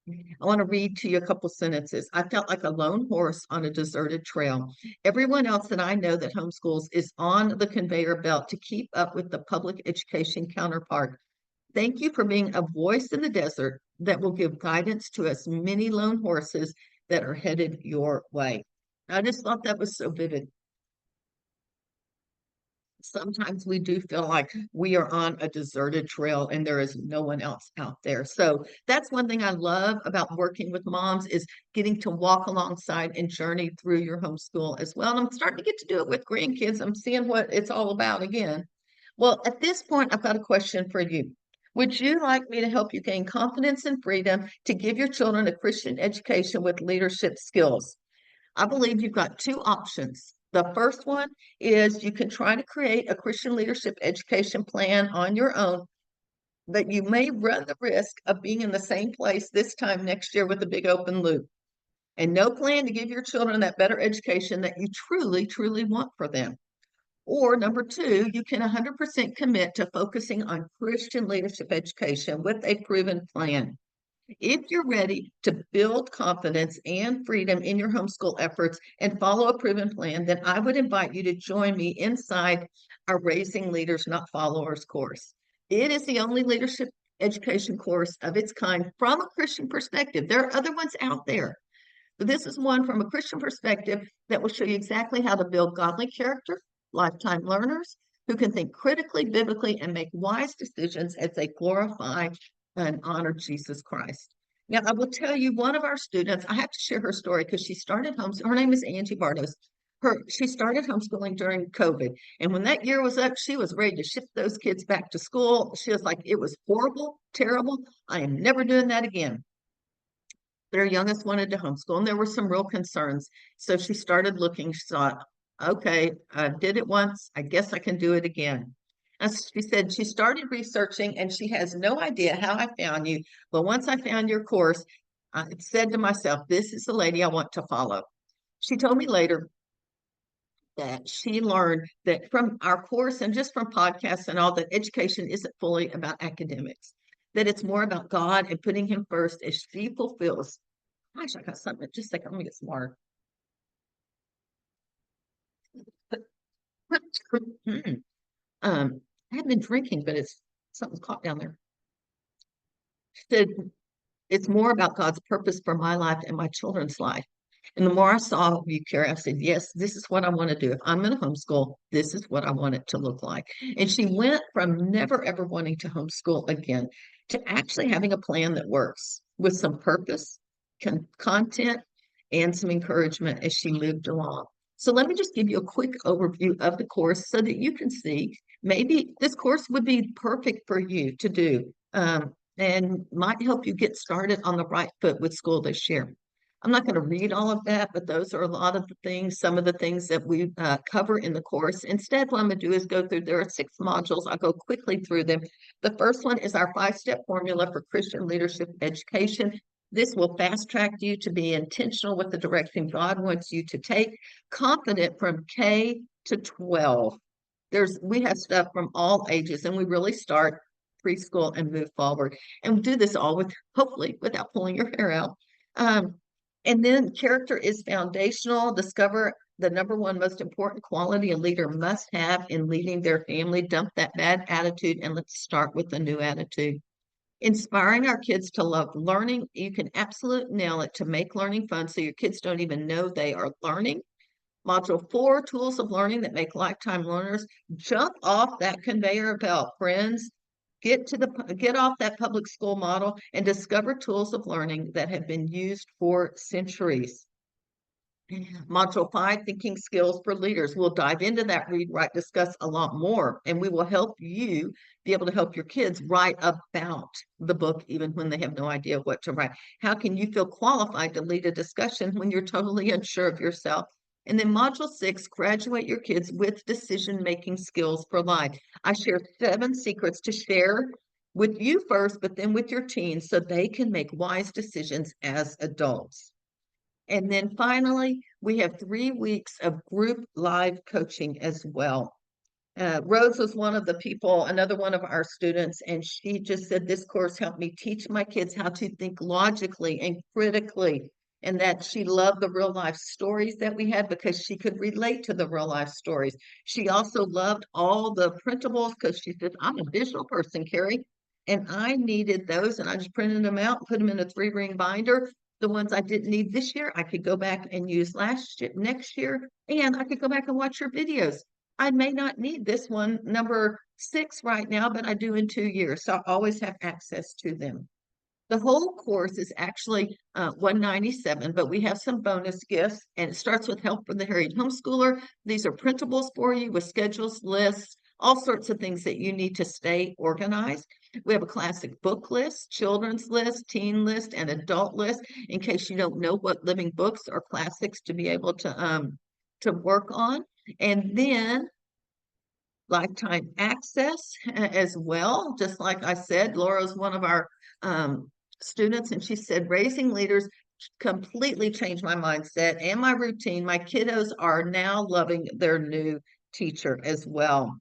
S1: I want to read to you a couple sentences. I felt like a lone horse on a deserted trail. Everyone else that I know that homeschools is on the conveyor belt to keep up with the public education counterpart. Thank you for being a voice in the desert that will give guidance to us many lone horses that are headed your way. I just thought that was so vivid. Sometimes we do feel like we are on a deserted trail and there is no one else out there. So that's one thing I love about working with moms is getting to walk alongside and journey through your homeschool as well. And I'm starting to get to do it with grandkids. I'm seeing what it's all about again. Well, at this point, I've got a question for you. Would you like me to help you gain confidence and freedom to give your children a Christian education with leadership skills? I believe you've got 2 options. The first one is you can try to create a Christian leadership education plan on your own, but you may run the risk of being in the same place this time next year with a big open loop and no plan to give your children that better education that you truly, truly want for them. Or number 2, you can 100% commit to focusing on Christian leadership education with a proven plan. If you're ready to build confidence and freedom in your homeschool efforts and follow a proven plan, then I would invite you to join me inside our Raising Leaders, Not Followers course. It is the only leadership education course of its kind from a Christian perspective. There are other ones out there, but this is one from a Christian perspective that will show you exactly how to build godly character, lifetime learners who can think critically, biblically, and make wise decisions as they glorify and honor Jesus Christ. Now, I will tell you, one of our students, I have to share her story because she started homeschooling. Her name is Angie Bartos. She started homeschooling during COVID. And when that year was up, she was ready to ship those kids back to school. She was like, it was horrible, terrible. I am never doing that again. Their youngest wanted to homeschool, and there were some real concerns. So she started looking. She thought, okay, I did it once. I guess I can do it again. As she said, she started researching and she has no idea how I found you. But once I found your course, I said to myself, this is the lady I want to follow. She told me later that she learned that from our course and just from podcasts and all that education isn't fully about academics, that it's more about God and putting him first as she fulfills. Gosh, I got something. Just a second. Let me get some water. I haven't been drinking, but something's caught down there. She said, it's more about God's purpose for my life and my children's life. And the more I saw of you, Carrie, I said, yes, this is what I want to do. If I'm going to homeschool, this is what I want it to look like. And she went from never ever wanting to homeschool again to actually having a plan that works with some purpose, content, and some encouragement as she moved along. So let me just give you a quick overview of the course so that you can see maybe this course would be perfect for you to do, and might help you get started on the right foot with school this year. I'm not going to read all of that, but those are a lot of the things, some of the things that we cover in the course. Instead, what I'm going to do is go through, there are 6 modules. I'll go quickly through them. The first one is our 5-step formula for Christian leadership education. This will fast track you to be intentional with the direction God wants you to take, confident from K to 12. We have stuff from all ages, and we really start preschool and move forward. And we do this all with, hopefully, without pulling your hair out. And then character is foundational. Discover the number one most important quality a leader must have in leading their family. Dump that bad attitude and let's start with a new attitude. Inspiring our kids to love learning. You can absolutely nail it to make learning fun so your kids don't even know they are learning. Module 4, tools of learning that make lifetime learners. Jump off that conveyor belt, friends. Get off that public school model and discover tools of learning that have been used for centuries. Module 5, thinking skills for leaders. We'll dive into that, read, write, discuss a lot more, and we will help you be able to help your kids write about the book even when they have no idea what to write. How can you feel qualified to lead a discussion when you're totally unsure of yourself? And then module 6, graduate your kids with decision-making skills for life. I share 7 secrets to share with you first, but then with your teens so they can make wise decisions as adults. And then finally, we have 3 weeks of group live coaching as well. Rose was one of the people, another one of our students, and she just said, this course helped me teach my kids how to think logically and critically, and that she loved the real life stories that we had because she could relate to the real life stories. She also loved all the printables because she said, I'm a visual person, Carrie, and I needed those, and I just printed them out, put them in a 3-ring binder. The ones I didn't need this year, I could go back and use next year, and I could go back and watch your videos. I may not need this one, number 6 right now, but I do in 2 years. So I always have access to them. The whole course is actually $197, but we have some bonus gifts, and it starts with help for the harried homeschooler. These are printables for you with schedules, lists, all sorts of things that you need to stay organized. We have a classic book list, children's list, teen list, and adult list in case you don't know what living books or classics to be able to work on. And then lifetime access as well. Just like I said, Laura's one of our students, and she said, raising leaders completely changed my mindset and my routine. My kiddos are now loving their new teacher as well.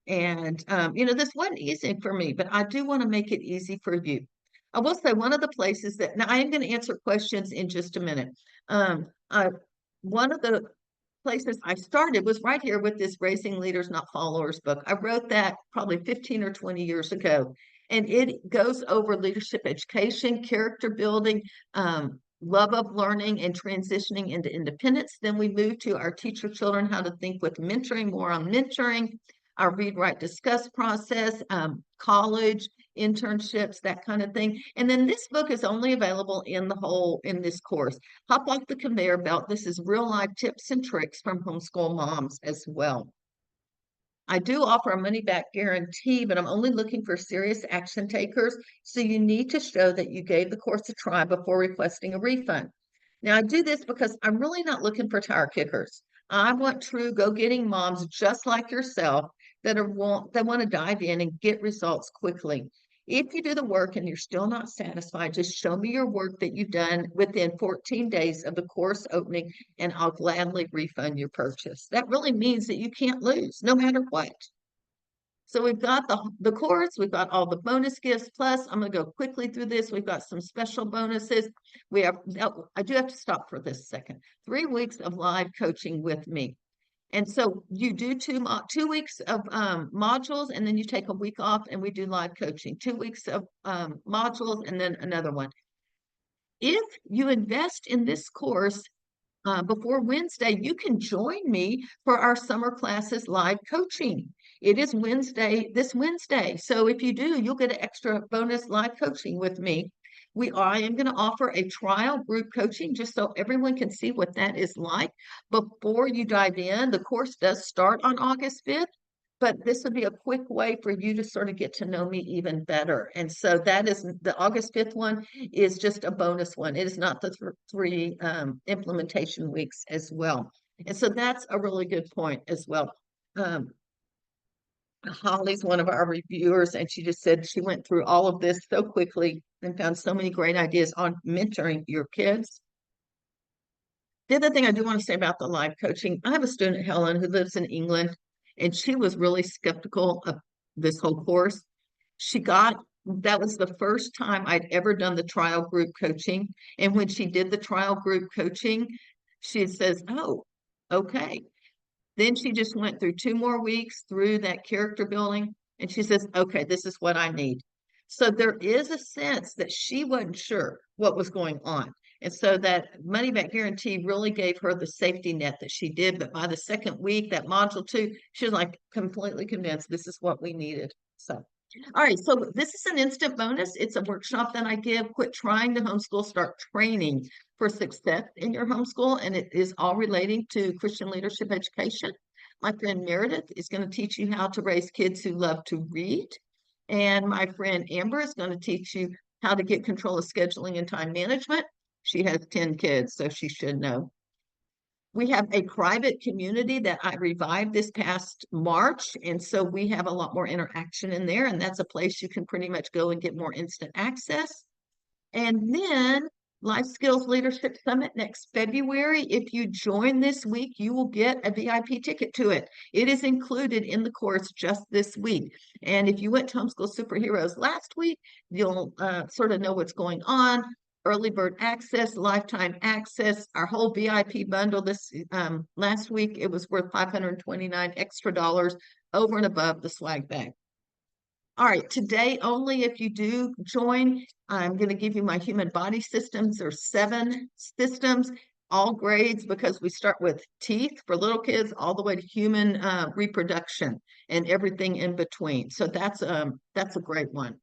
S1: And, this wasn't easy for me, but I do want to make it easy for you. I will say one of the places that, now I am going to answer questions in just a minute. One of the places I started was right here with this Raising Leaders, Not Followers book. I wrote that probably 15 or 20 years ago, and it goes over leadership education, character building, love of learning, and transitioning into independence. Then we move to our Teach Your Children How to Think with Mentoring, more on mentoring, our read, write, discuss process, college, internships, that kind of thing. And then this book is only available in this course. Hop off the conveyor belt. This is real life tips and tricks from homeschool moms as well. I do offer a money back guarantee, but I'm only looking for serious action takers. So you need to show that you gave the course a try before requesting a refund. Now I do this because I'm really not looking for tire kickers. I want true go-getting moms just like yourself that want to dive in and get results quickly. If you do the work and you're still not satisfied, just show me your work that you've done within 14 days of the course opening, and I'll gladly refund your purchase. That really means that you can't lose no matter what. So we've got the course, we've got all the bonus gifts, plus I'm going to go quickly through this. We've got some special bonuses. I do have to stop for this second. 3 weeks of live coaching with me. And so you do 2 weeks of modules, and then you take a week off, and we do live coaching. 2 weeks of modules, and then another one. If you invest in this course, before Wednesday, you can join me for our summer classes live coaching. It is this Wednesday. So if you do, you'll get an extra bonus live coaching with me. I am going to offer a trial group coaching just so everyone can see what that is like before you dive in. The course does start on August 5th, but this would be a quick way for you to sort of get to know me even better. And so that is the August 5th one is just a bonus one. It is not the three implementation weeks as well. And so that's a really good point as well. Holly's one of our reviewers, and she just said she went through all of this so quickly and found so many great ideas on mentoring your kids. The other thing I do want to say about the live coaching, I have a student, Helen, who lives in England, and she was really skeptical of this whole course. That was the first time I'd ever done the trial group coaching. And when she did the trial group coaching, she says, oh, okay. Then she just went through 2 more weeks through that character building, and she says, okay, this is what I need. So there is a sense that she wasn't sure what was going on. And so that money back guarantee really gave her the safety net that she did. But by the second week, that module 2, she was like completely convinced this is what we needed. So, all right. So this is an instant bonus. It's a workshop that I give. Quit trying to homeschool, start training for success in your homeschool. And it is all relating to Christian leadership education. My friend Meredith is going to teach you how to raise kids who love to read. And my friend Amber is going to teach you how to get control of scheduling and time management. She has 10 kids, so she should know. We have a private community that I revived this past March. And so we have a lot more interaction in there. And that's a place you can pretty much go and get more instant access. And then Life Skills Leadership Summit next February. If you join this week, you will get a VIP ticket to it. It is included in the course just this week. And if you went to Homeschool Superheroes last week, you'll sort of know what's going on. Early bird access, lifetime access, our whole VIP bundle. This last week, it was worth $529 extra over and above the swag bag. All right, today only, if you do join, I'm going to give you my human body systems. There's 7 systems, all grades, because we start with teeth for little kids all the way to human reproduction and everything in between. So that's a great one.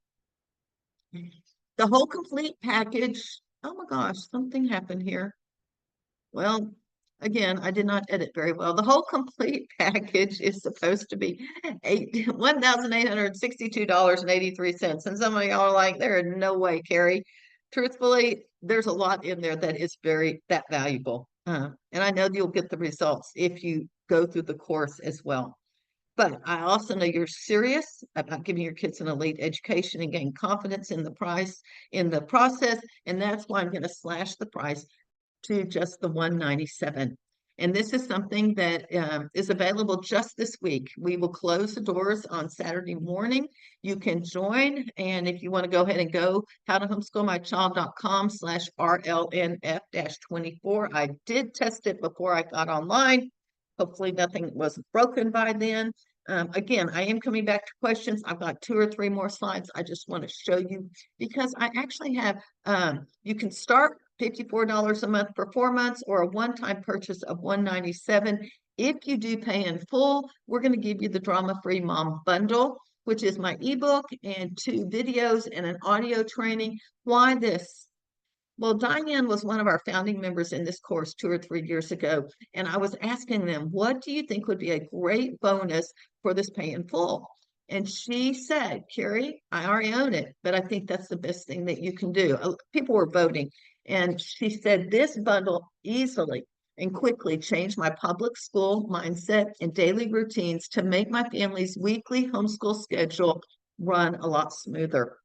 S1: The whole complete package. Oh my gosh, something happened here. Well, again, I did not edit very well. The whole complete package is supposed to be $1,862.83. And some of y'all are like, there is no way, Carrie. Truthfully, there's a lot in there that is that valuable. And I know you'll get the results if you go through the course as well. But I also know you're serious about giving your kids an elite education and gain confidence in the process. And that's why I'm going to slash the price to just the $197. And this is something that is available just this week. We will close the doors on Saturday morning. You can join. And if you want to go ahead and go howtohomeschoolmychild.com/RLNF-24. I did test it before I got online. Hopefully nothing was broken by then. Again, I am coming back to questions. I've got 2 or 3 more slides. I just want to show you because I actually have, you can start $54 a month for 4 months or a one-time purchase of $197. If you do pay in full, we're going to give you the Drama-Free Mom Bundle, which is my ebook and 2 videos and an audio training. Why this? Well, Diane was one of our founding members in this course 2 or 3 years ago, and I was asking them, what do you think would be a great bonus for this pay in full? And she said, Carrie, I already own it, but I think that's the best thing that you can do. People were voting, and she said, this bundle easily and quickly changed my public school mindset and daily routines to make my family's weekly homeschool schedule run a lot smoother.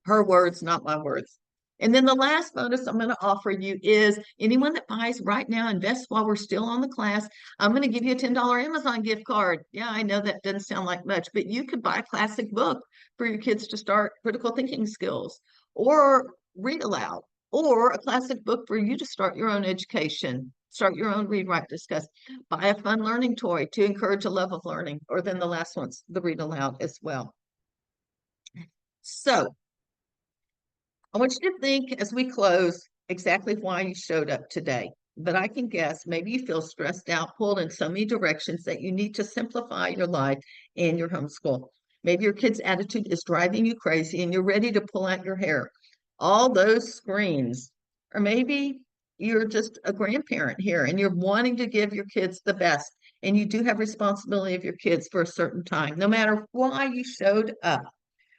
S1: Her words, not my words. And then the last bonus I'm going to offer you is anyone that buys right now, invest while we're still on the class. I'm going to give you a $10 Amazon gift card. Yeah, I know that doesn't sound like much, but you could buy a classic book for your kids to start critical thinking skills or read aloud, or a classic book for you to start your own education, start your own read, write, discuss. Buy a fun learning toy to encourage a love of learning, or then the last one's the read aloud as well. So I want you to think as we close exactly why you showed up today. but I can guess maybe you feel stressed out, pulled in so many directions that you need to simplify your life and your homeschool. Maybe your kid's attitude is driving you crazy and you're ready to pull out your hair. All those screens. Or maybe you're just a grandparent here and you're wanting to give your kids the best, and you do have responsibility of your kids for a certain time, no matter why you showed up.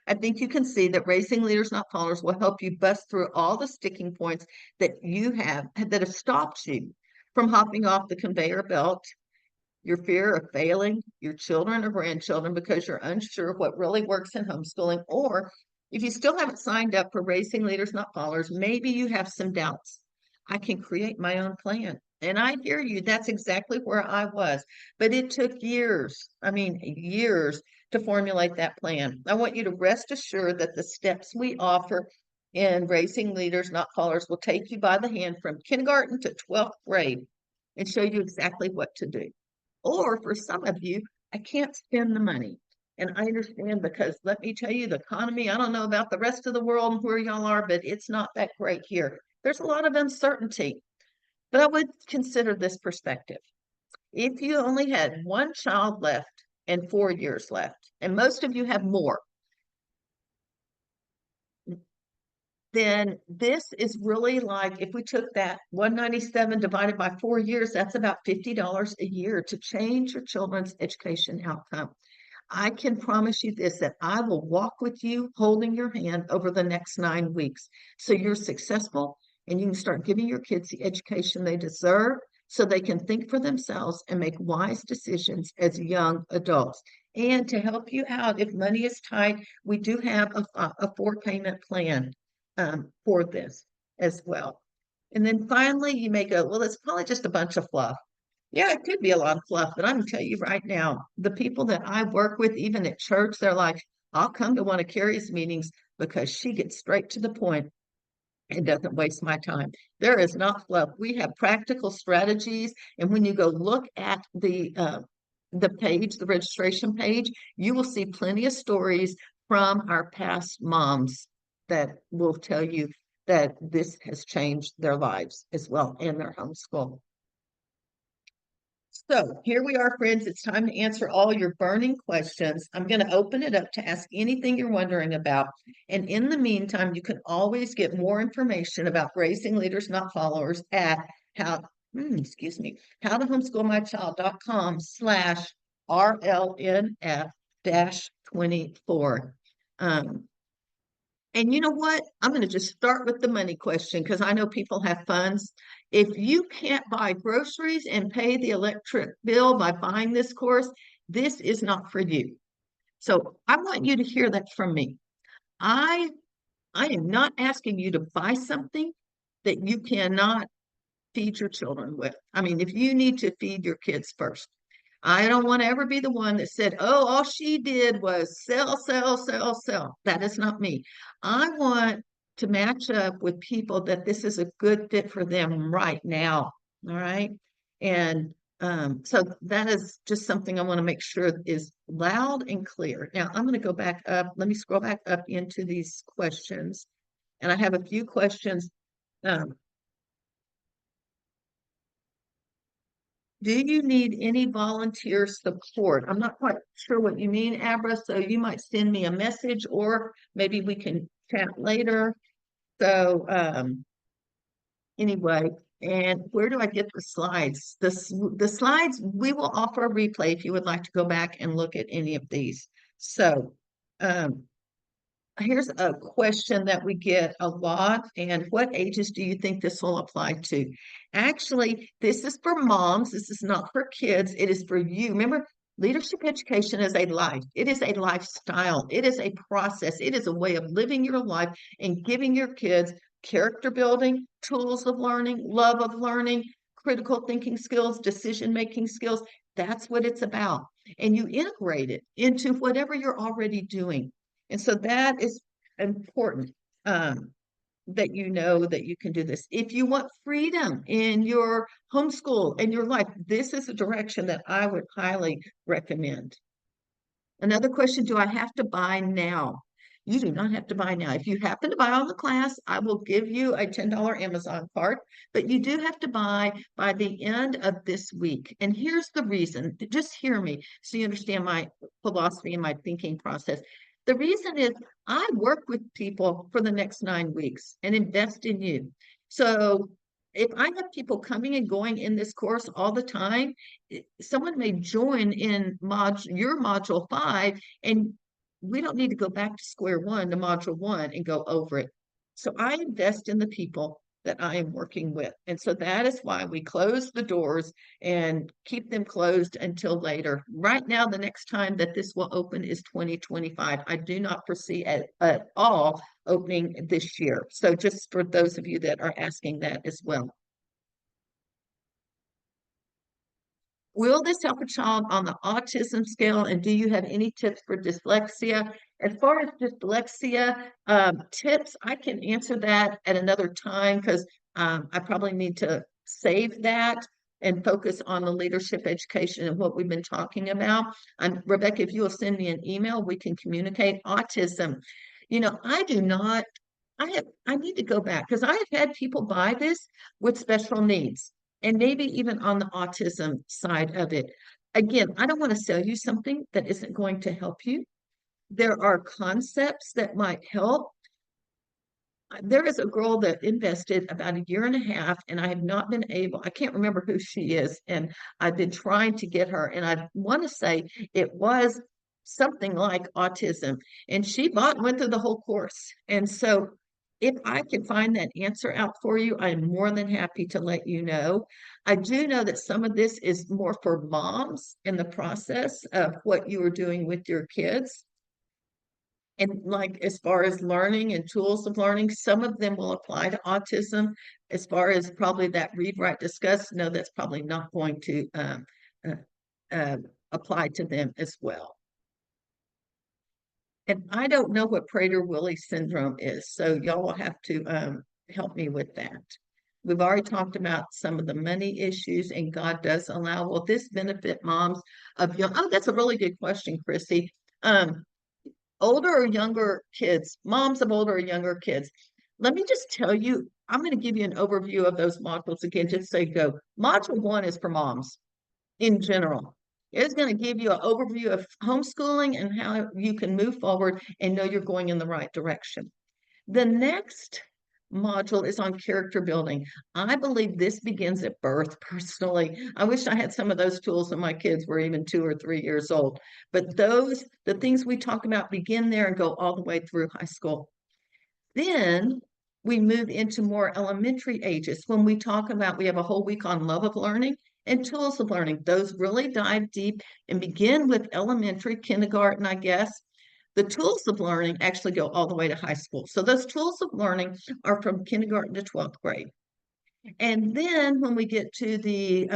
S1: I think you can see that Raising Leaders Not Followers will help you bust through all the sticking points that you have that have stopped you from hopping off the conveyor belt, your fear of failing your children or grandchildren because you're unsure what really works in homeschooling, or if you still haven't signed up for Raising Leaders Not Followers, maybe you have some doubts. I can create my own plan. And I hear you. That's exactly where I was. But it took years, I mean, years to formulate that plan. I want you to rest assured that the steps we offer in Raising Leaders Not Followers will take you by the hand from kindergarten to 12th grade and show you exactly what to do. Or for some of you, I can't spend the money. And I understand, because let me tell you, the economy, I don't know about the rest of the world and where y'all are, but it's not that great here. There's a lot of uncertainty. But I would consider this perspective. If you only had one child left and 4 years left, and most of you have more, then this is really like if we took that 197 divided by 4 years, that's about $50 a year to change your children's education outcome. I can promise you this, that I will walk with you holding your hand over the next 9 weeks. So you're successful and you can start giving your kids the education they deserve so they can think for themselves and make wise decisions as young adults. And to help you out, if money is tight, we do have a 4 payment plan for this as well. And then finally, you may go, well, it's probably just a bunch of fluff. Yeah, it could be a lot of fluff, but I'm gonna tell you right now, the people that I work with, even at church, they're like, I'll come to one of Carrie's meetings because she gets straight to the point and doesn't waste my time. There is not fluff. We have practical strategies, and when you go look at the page, the registration page, you will see plenty of stories from our past moms that will tell you that this has changed their lives as well and their homeschool. So here we are, friends. It's time to answer all your burning questions. I'm going to open it up to ask anything you're wondering about. And in the meantime, you can always get more information about Raising Leaders Not Followers at excuse me, howtохomeschoolmychild.com/RLNF-24. And you know what? I'm going to just start with the money question because I know people have funds. If you can't buy groceries and pay the electric bill by buying this course, this is not for you. So I want you to hear that from me. I am not asking you to buy something that you cannot feed your children with. I mean, if you need to feed your kids first, I don't want to ever be the one that said, oh, all she did was sell, sell, sell, sell. That is not me. I want to match up with people that this is a good fit for them right now. All right. And so that is just something I want to make sure is loud and clear. Now I'm going to go back up. Let me scroll back up into these questions. And I have a few questions. Do you need any volunteer support? I'm not quite sure what you mean, Abra, so you might send me a message or maybe we can chat later. So anyway, and where do I get the slides? The slides, we will offer a replay if you would like to go back and look at any of these. So here's a question that we get a lot. And what ages do you think this will apply to? Actually, this is for moms. This is not for kids. It is for you. Remember, leadership education is a life. It is a lifestyle. It is a process. It is a way of living your life and giving your kids character building, tools of learning, love of learning, critical thinking skills, decision-making skills. That's what it's about. And you integrate it into whatever you're already doing. And so that is important, that you know that you can do this. If you want freedom in your homeschool and your life, this is a direction that I would highly recommend. Another question, do I have to buy now? You do not have to buy now. If you happen to buy on the class, I will give you a $10 Amazon card, but you do have to buy by the end of this week. And here's the reason. Just hear me so you understand my philosophy and my thinking process. The reason is I work with people for the next 9 weeks and invest in you. So if I have people coming and going in this course all the time, someone may join in your module 5, and we don't need to go back to square one to module 1 and go over it. So I invest in the people that I am working with. And so that is why we close the doors and keep them closed until later. Right now, the next time that this will open is 2025. I do not foresee at all opening this year. So just for those of you that are asking that as well. Will this help a child on the autism scale? And do you have any tips for dyslexia? As far as dyslexia tips, I can answer that at another time because I probably need to save that and focus on the leadership education and what we've been talking about. Rebecca, if you will send me an email, we can communicate autism. You know, I need to go back because I have had people buy this with special needs and maybe even on the autism side of it. Again, I don't want to sell you something that isn't going to help you. There are concepts that might help. There is a girl that invested about a year and a half, and I have not been able, I can't remember who she is, and I've been trying to get her, and I want to say it was something like autism, and she bought and went through the whole course. And so if I can find that answer out for you, I'm more than happy to let you know. I do know that some of this is more for moms in the process of what you are doing with your kids. And like as far as learning and tools of learning, some of them will apply to autism. As far as probably that read, write, discuss, no, that's probably not going to uh, uh, apply to them as well. And I don't know what Prader-Willi syndrome is, so y'all will have to help me with that. We've already talked about some of the money issues, and God does allow. Will this benefit moms of young? Oh, that's a really good question, Chrissy. Older or younger kids, moms of older or younger kids. Let me just tell you, I'm going to give you an overview of those modules again, just so you go. Module 1 is for moms in general. It's going to give you an overview of homeschooling and how you can move forward and know you're going in the right direction. The next module is on character building. I believe this begins at birth, personally. I wish I had some of those tools when my kids were even 2 or 3 years old. But the things we talk about begin there and go all the way through high school. Then we move into more elementary ages. When we talk about, we have a whole week on love of learning and tools of learning. Those really dive deep and begin with elementary, kindergarten, I guess. The tools of learning actually go all the way to high school. So those tools of learning are from kindergarten to 12th grade. And then when we get to the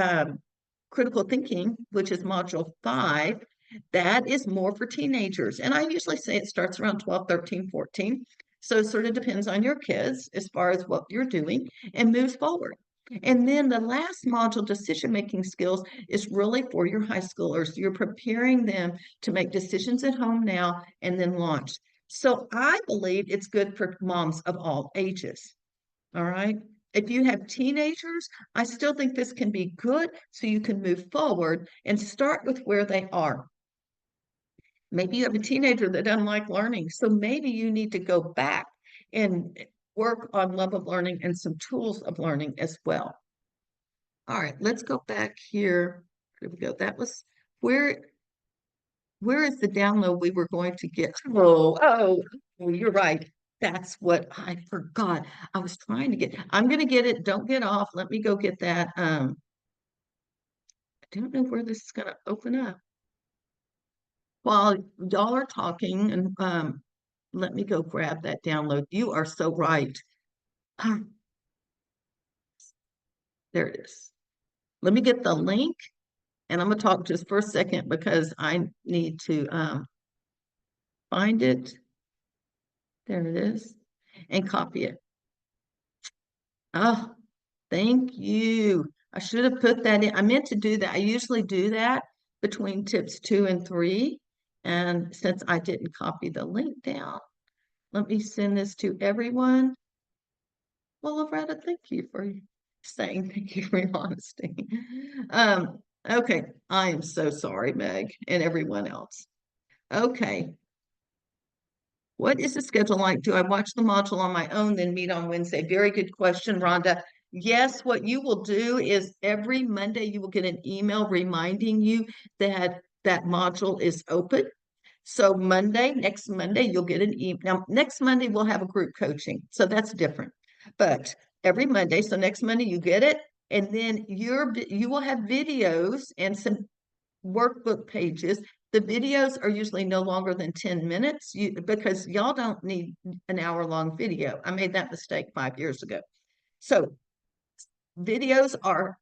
S1: critical thinking, which is module 5, that is more for teenagers. And I usually say it starts around 12, 13, 14. So it sort of depends on your kids as far as what you're doing and moves forward. And then the last module, decision-making skills, is really for your high schoolers. You're preparing them to make decisions at home now and then launch. So I believe it's good for moms of all ages. All right. If you have teenagers, I still think this can be good so you can move forward and start with where they are. Maybe you have a teenager that doesn't like learning. So maybe you need to go back and work on love of learning and some tools of learning as well. All right, let's go back here. Here we go. That was where is the download we were going to get? Oh, you're right. That's what I forgot. I was trying to get. I'm going to get it. Don't get off. Let me go get that. I don't know where this is going to open up. While y'all are talking, and let me go grab that download. You are so right. There it is. Let me get the link, and I'm going to talk just for a second because I need to find it. There it is, and copy it. Oh, thank you. I should have put that in. I meant to do that. I usually do that between tips 2 and 3. And since I didn't copy the link down, Let me send this to everyone. Well, Loretta, thank you for saying thank you for your honesty. Okay, I am so sorry, Meg, and everyone else. Okay, what is the schedule like? Do I watch the module on my own, then meet on Wednesday? Very good question, Rhonda. Yes, what you will do is every Monday you will get an email reminding you that that module is open. So next Monday, you'll get an email. Now, next Monday, we'll have a group coaching. So that's different. But every Monday, so next Monday, you get it. And then you will have videos and some workbook pages. The videos are usually no longer than 10 minutes because y'all don't need an hour-long video. I made that mistake 5 years ago. So videos are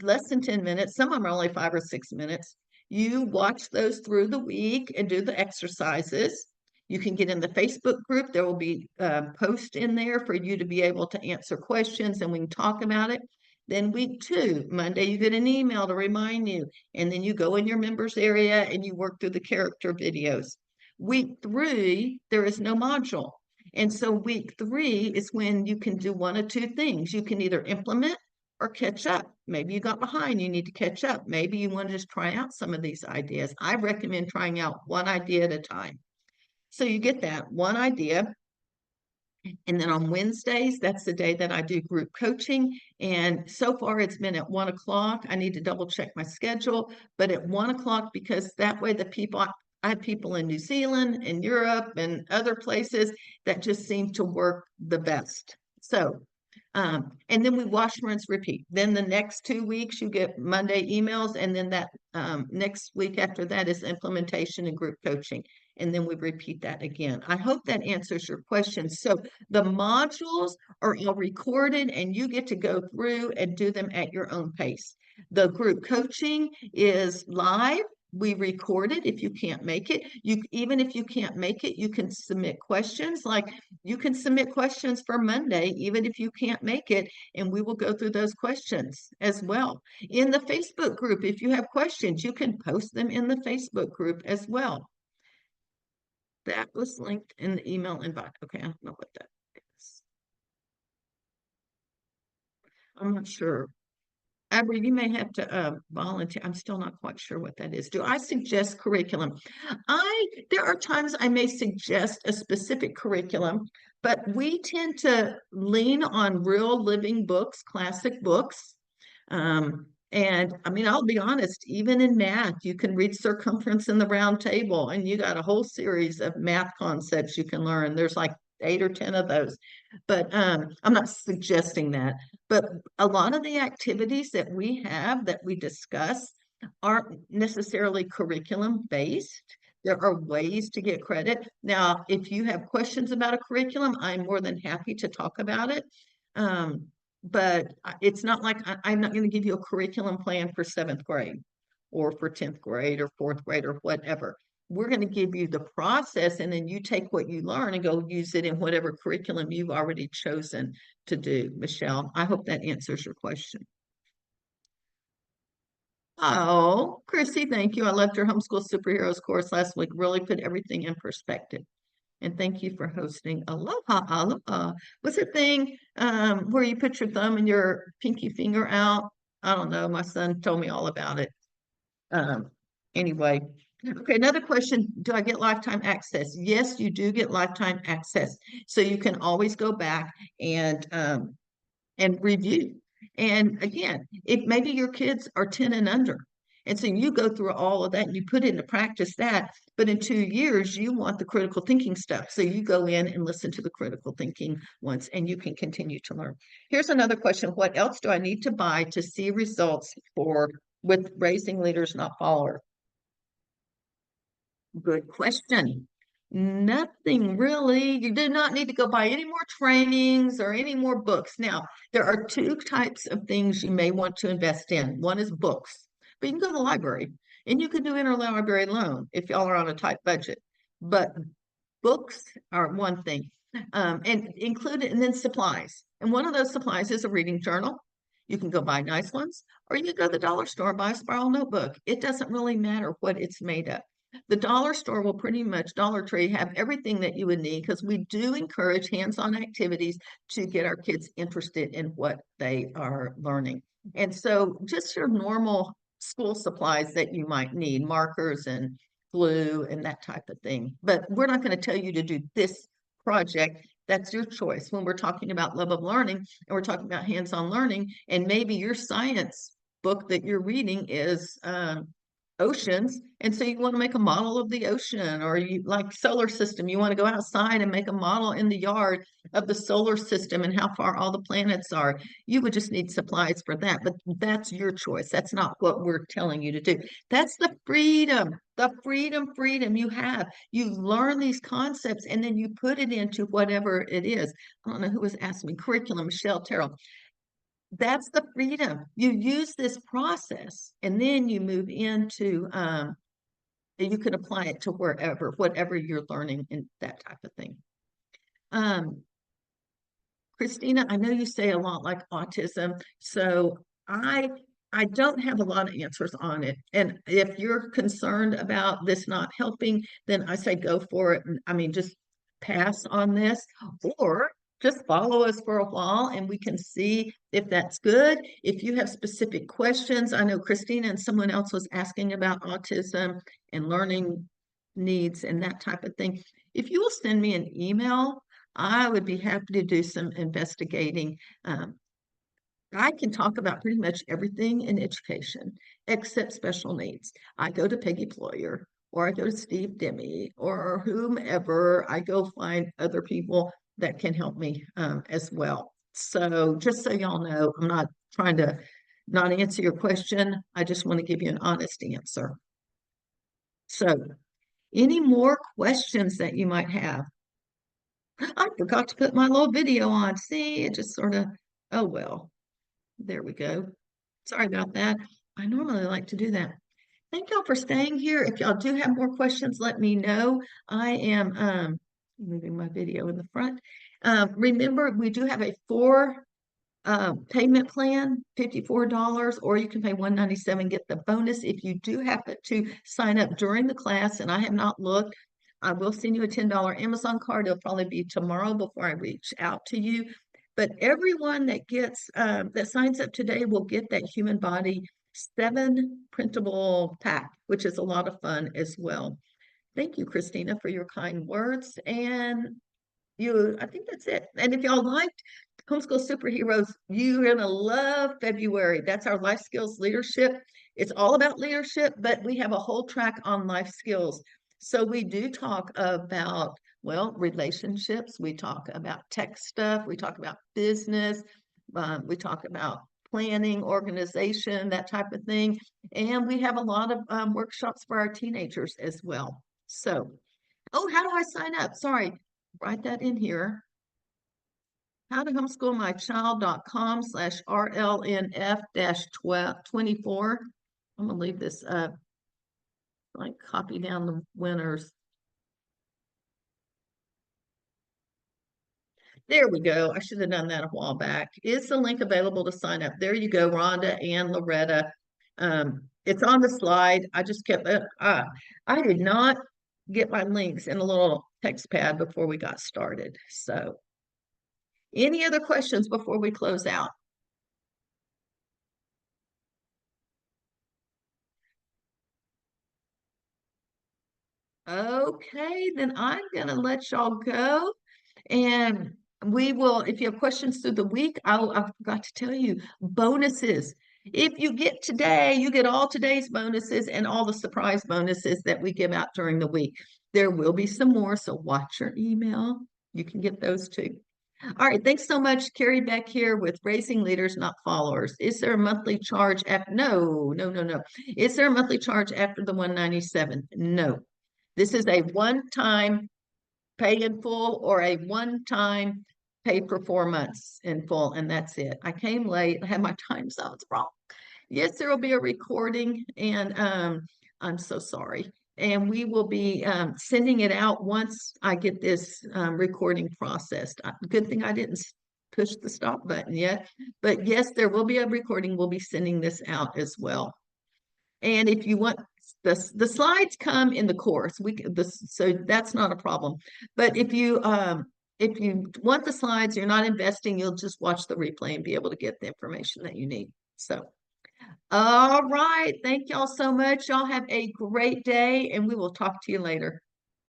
S1: less than 10 minutes. Some of them are only 5 or 6 minutes. You watch those through the week and do the exercises. You can get in the Facebook group. There will be a post in there for you to be able to answer questions and we can talk about it. Then week 2, Monday, you get an email to remind you. And then you go in your members area and you work through the character videos. Week 3, there is no module. And so week 3 is when you can do one of two things. You can either implement or catch up. Maybe you got behind, you need to catch up. Maybe you want to just try out some of these ideas. I recommend trying out one idea at a time. So you get that one idea. And then on Wednesdays, that's the day that I do group coaching. And so far it's been at 1 o'clock. I need to double check my schedule, but at 1 o'clock, because that way I have people in New Zealand and Europe and other places that just seem to work the best. So, and then we wash, rinse, repeat. Then the next 2 weeks you get Monday emails, and then that next week after that is implementation and group coaching. And then we repeat that again. I hope that answers your question. So the modules are all recorded and you get to go through and do them at your own pace. The group coaching is live. We record it if you can't make it. Even if you can't make it, you can submit questions. Like you can submit questions for Monday, even if you can't make it, and we will go through those questions as well. In the Facebook group, if you have questions, you can post them in the Facebook group as well. That was linked in the email invite. Okay, I don't know what that is. I'm not sure. Abby, you may have to volunteer. I'm still not quite sure what that is. Do I suggest curriculum? There are times I may suggest a specific curriculum, but we tend to lean on real living books, classic books. And I mean, I'll be honest, even in math, you can read Circumference in the Round Table, and you got a whole series of math concepts you can learn. There's like 8 or 10 of those. But I'm not suggesting that. But a lot of the activities that we have that we discuss aren't necessarily curriculum based. There are ways to get credit. Now, if you have questions about a curriculum, I'm more than happy to talk about it. But it's not like I'm not going to give you a curriculum plan for 7th grade or for 10th grade or 4th grade or whatever. We're going to give you the process, and then you take what you learn and go use it in whatever curriculum you've already chosen to do. Michelle, I hope that answers your question. Oh, Chrissy, thank you. I loved your homeschool superheroes course last week. Really put everything in perspective. And thank you for hosting. Aloha, aloha. What's the thing where you put your thumb and your pinky finger out? I don't know. My son told me all about it. Anyway, okay, another question. Do I get lifetime access? Yes, you do get lifetime access. So you can always go back and review. And again, if maybe your kids are 10 and under, and so you go through all of that and you put into practice that, but in 2 years, you want the critical thinking stuff. So you go in and listen to the critical thinking ones and you can continue to learn. Here's another question. What else do I need to buy to see results with Raising Leaders, Not Followers? Good question. Nothing really. You do not need to go buy any more trainings or any more books. Now, there are 2 types of things you may want to invest in. One is books, but you can go to the library and you can do interlibrary loan if y'all are on a tight budget. But books are one thing, and then supplies. And one of those supplies is a reading journal. You can go buy nice ones, or you can go to the dollar store and buy a spiral notebook. It doesn't really matter what it's made of. The dollar store will pretty much, Dollar Tree, have everything that you would need because we do encourage hands-on activities to get our kids interested in what they are learning. And so just your normal school supplies that you might need, markers and glue and that type of thing. But we're not going to tell you to do this project. That's your choice. When we're talking about love of learning and we're talking about hands-on learning, and maybe your science book that you're reading is oceans, and so you want to make a model of the ocean, or you like solar system, you want to go outside and make a model in the yard of the solar system and how far all the planets are. You would just need supplies for that, but that's your choice. That's not what we're telling you to do. That's the freedom you have. You learn these concepts and then you put it into whatever it is. I don't know who was asking me, curriculum, Michelle Terrell. That's the freedom. You use this process and then you move into, you can apply it to wherever, whatever you're learning and that type of thing. Christina, I know you say a lot like autism, so I don't have a lot of answers on it. And if you're concerned about this not helping, then I say go for it. I mean, just pass on this, or just follow us for a while and we can see if that's good. If you have specific questions, I know Christina and someone else was asking about autism and learning needs and that type of thing. If you will send me an email, I would be happy to do some investigating. I can talk about pretty much everything in education except special needs. I go to Peggy Ployer, or I go to Steve Demme, or whomever. I go find other people that can help me as well. So just so y'all know, I'm not trying to not answer your question. I just want to give you an honest answer. So any more questions that you might have? I forgot to put my little video on. See, it just sort of, oh well, there we go. Sorry about that. I normally like to do that. Thank y'all for staying here. If y'all do have more questions, let me know. I am moving my video in the front. Remember, we do have a 4 payment plan, $54, or you can pay $197, get the bonus. If you do happen to sign up during the class, and I have not looked, I will send you a $10 Amazon card. It'll probably be tomorrow before I reach out to you. But everyone that gets that signs up today will get that Human Body 7 printable pack, which is a lot of fun as well. Thank you, Christina, for your kind words. And I think that's it. And if y'all liked Homeschool Superheroes, you're gonna love February. That's our life skills leadership. It's all about leadership, but we have a whole track on life skills. So we do talk about, well, relationships. We talk about tech stuff. We talk about business. We talk about planning, organization, that type of thing. And we have a lot of workshops for our teenagers as well. So, oh, how do I sign up? Sorry, write that in here. How to homeschool my child.com/RLNF-24. I'm gonna leave this up. Like copy down the winners. There we go. I should have done that a while back. Is the link available to sign up? There you go, Rhonda and Loretta. It's on the slide. I just kept it. I did not get my links in a little text pad before we got started. So any other questions before we close out? Okay, then I'm gonna let y'all go. And we will, if you have questions through the week, I forgot to tell you, bonuses. If you get today, you get all today's bonuses and all the surprise bonuses that we give out during the week. There will be some more, so watch your email. You can get those too. All right, thanks so much. Carrie Beck here with Raising Leaders, Not Followers. Is there a monthly charge after? No, no, no, no. Is there a monthly charge after the 197? No. This is a one-time pay in full or a one-time pay for 4 months in full, and that's it. I came late. I had my time zones wrong. Yes, there will be a recording, and I'm so sorry. And we will be sending it out once I get this recording processed. Good thing I didn't push the stop button yet. But yes, there will be a recording. We'll be sending this out as well. And if you want The slides come in the course. So that's not a problem. But if you want the slides, you're not investing, you'll just watch the replay and be able to get the information that you need. So, all right. Thank y'all so much. Y'all have a great day, and we will talk to you later.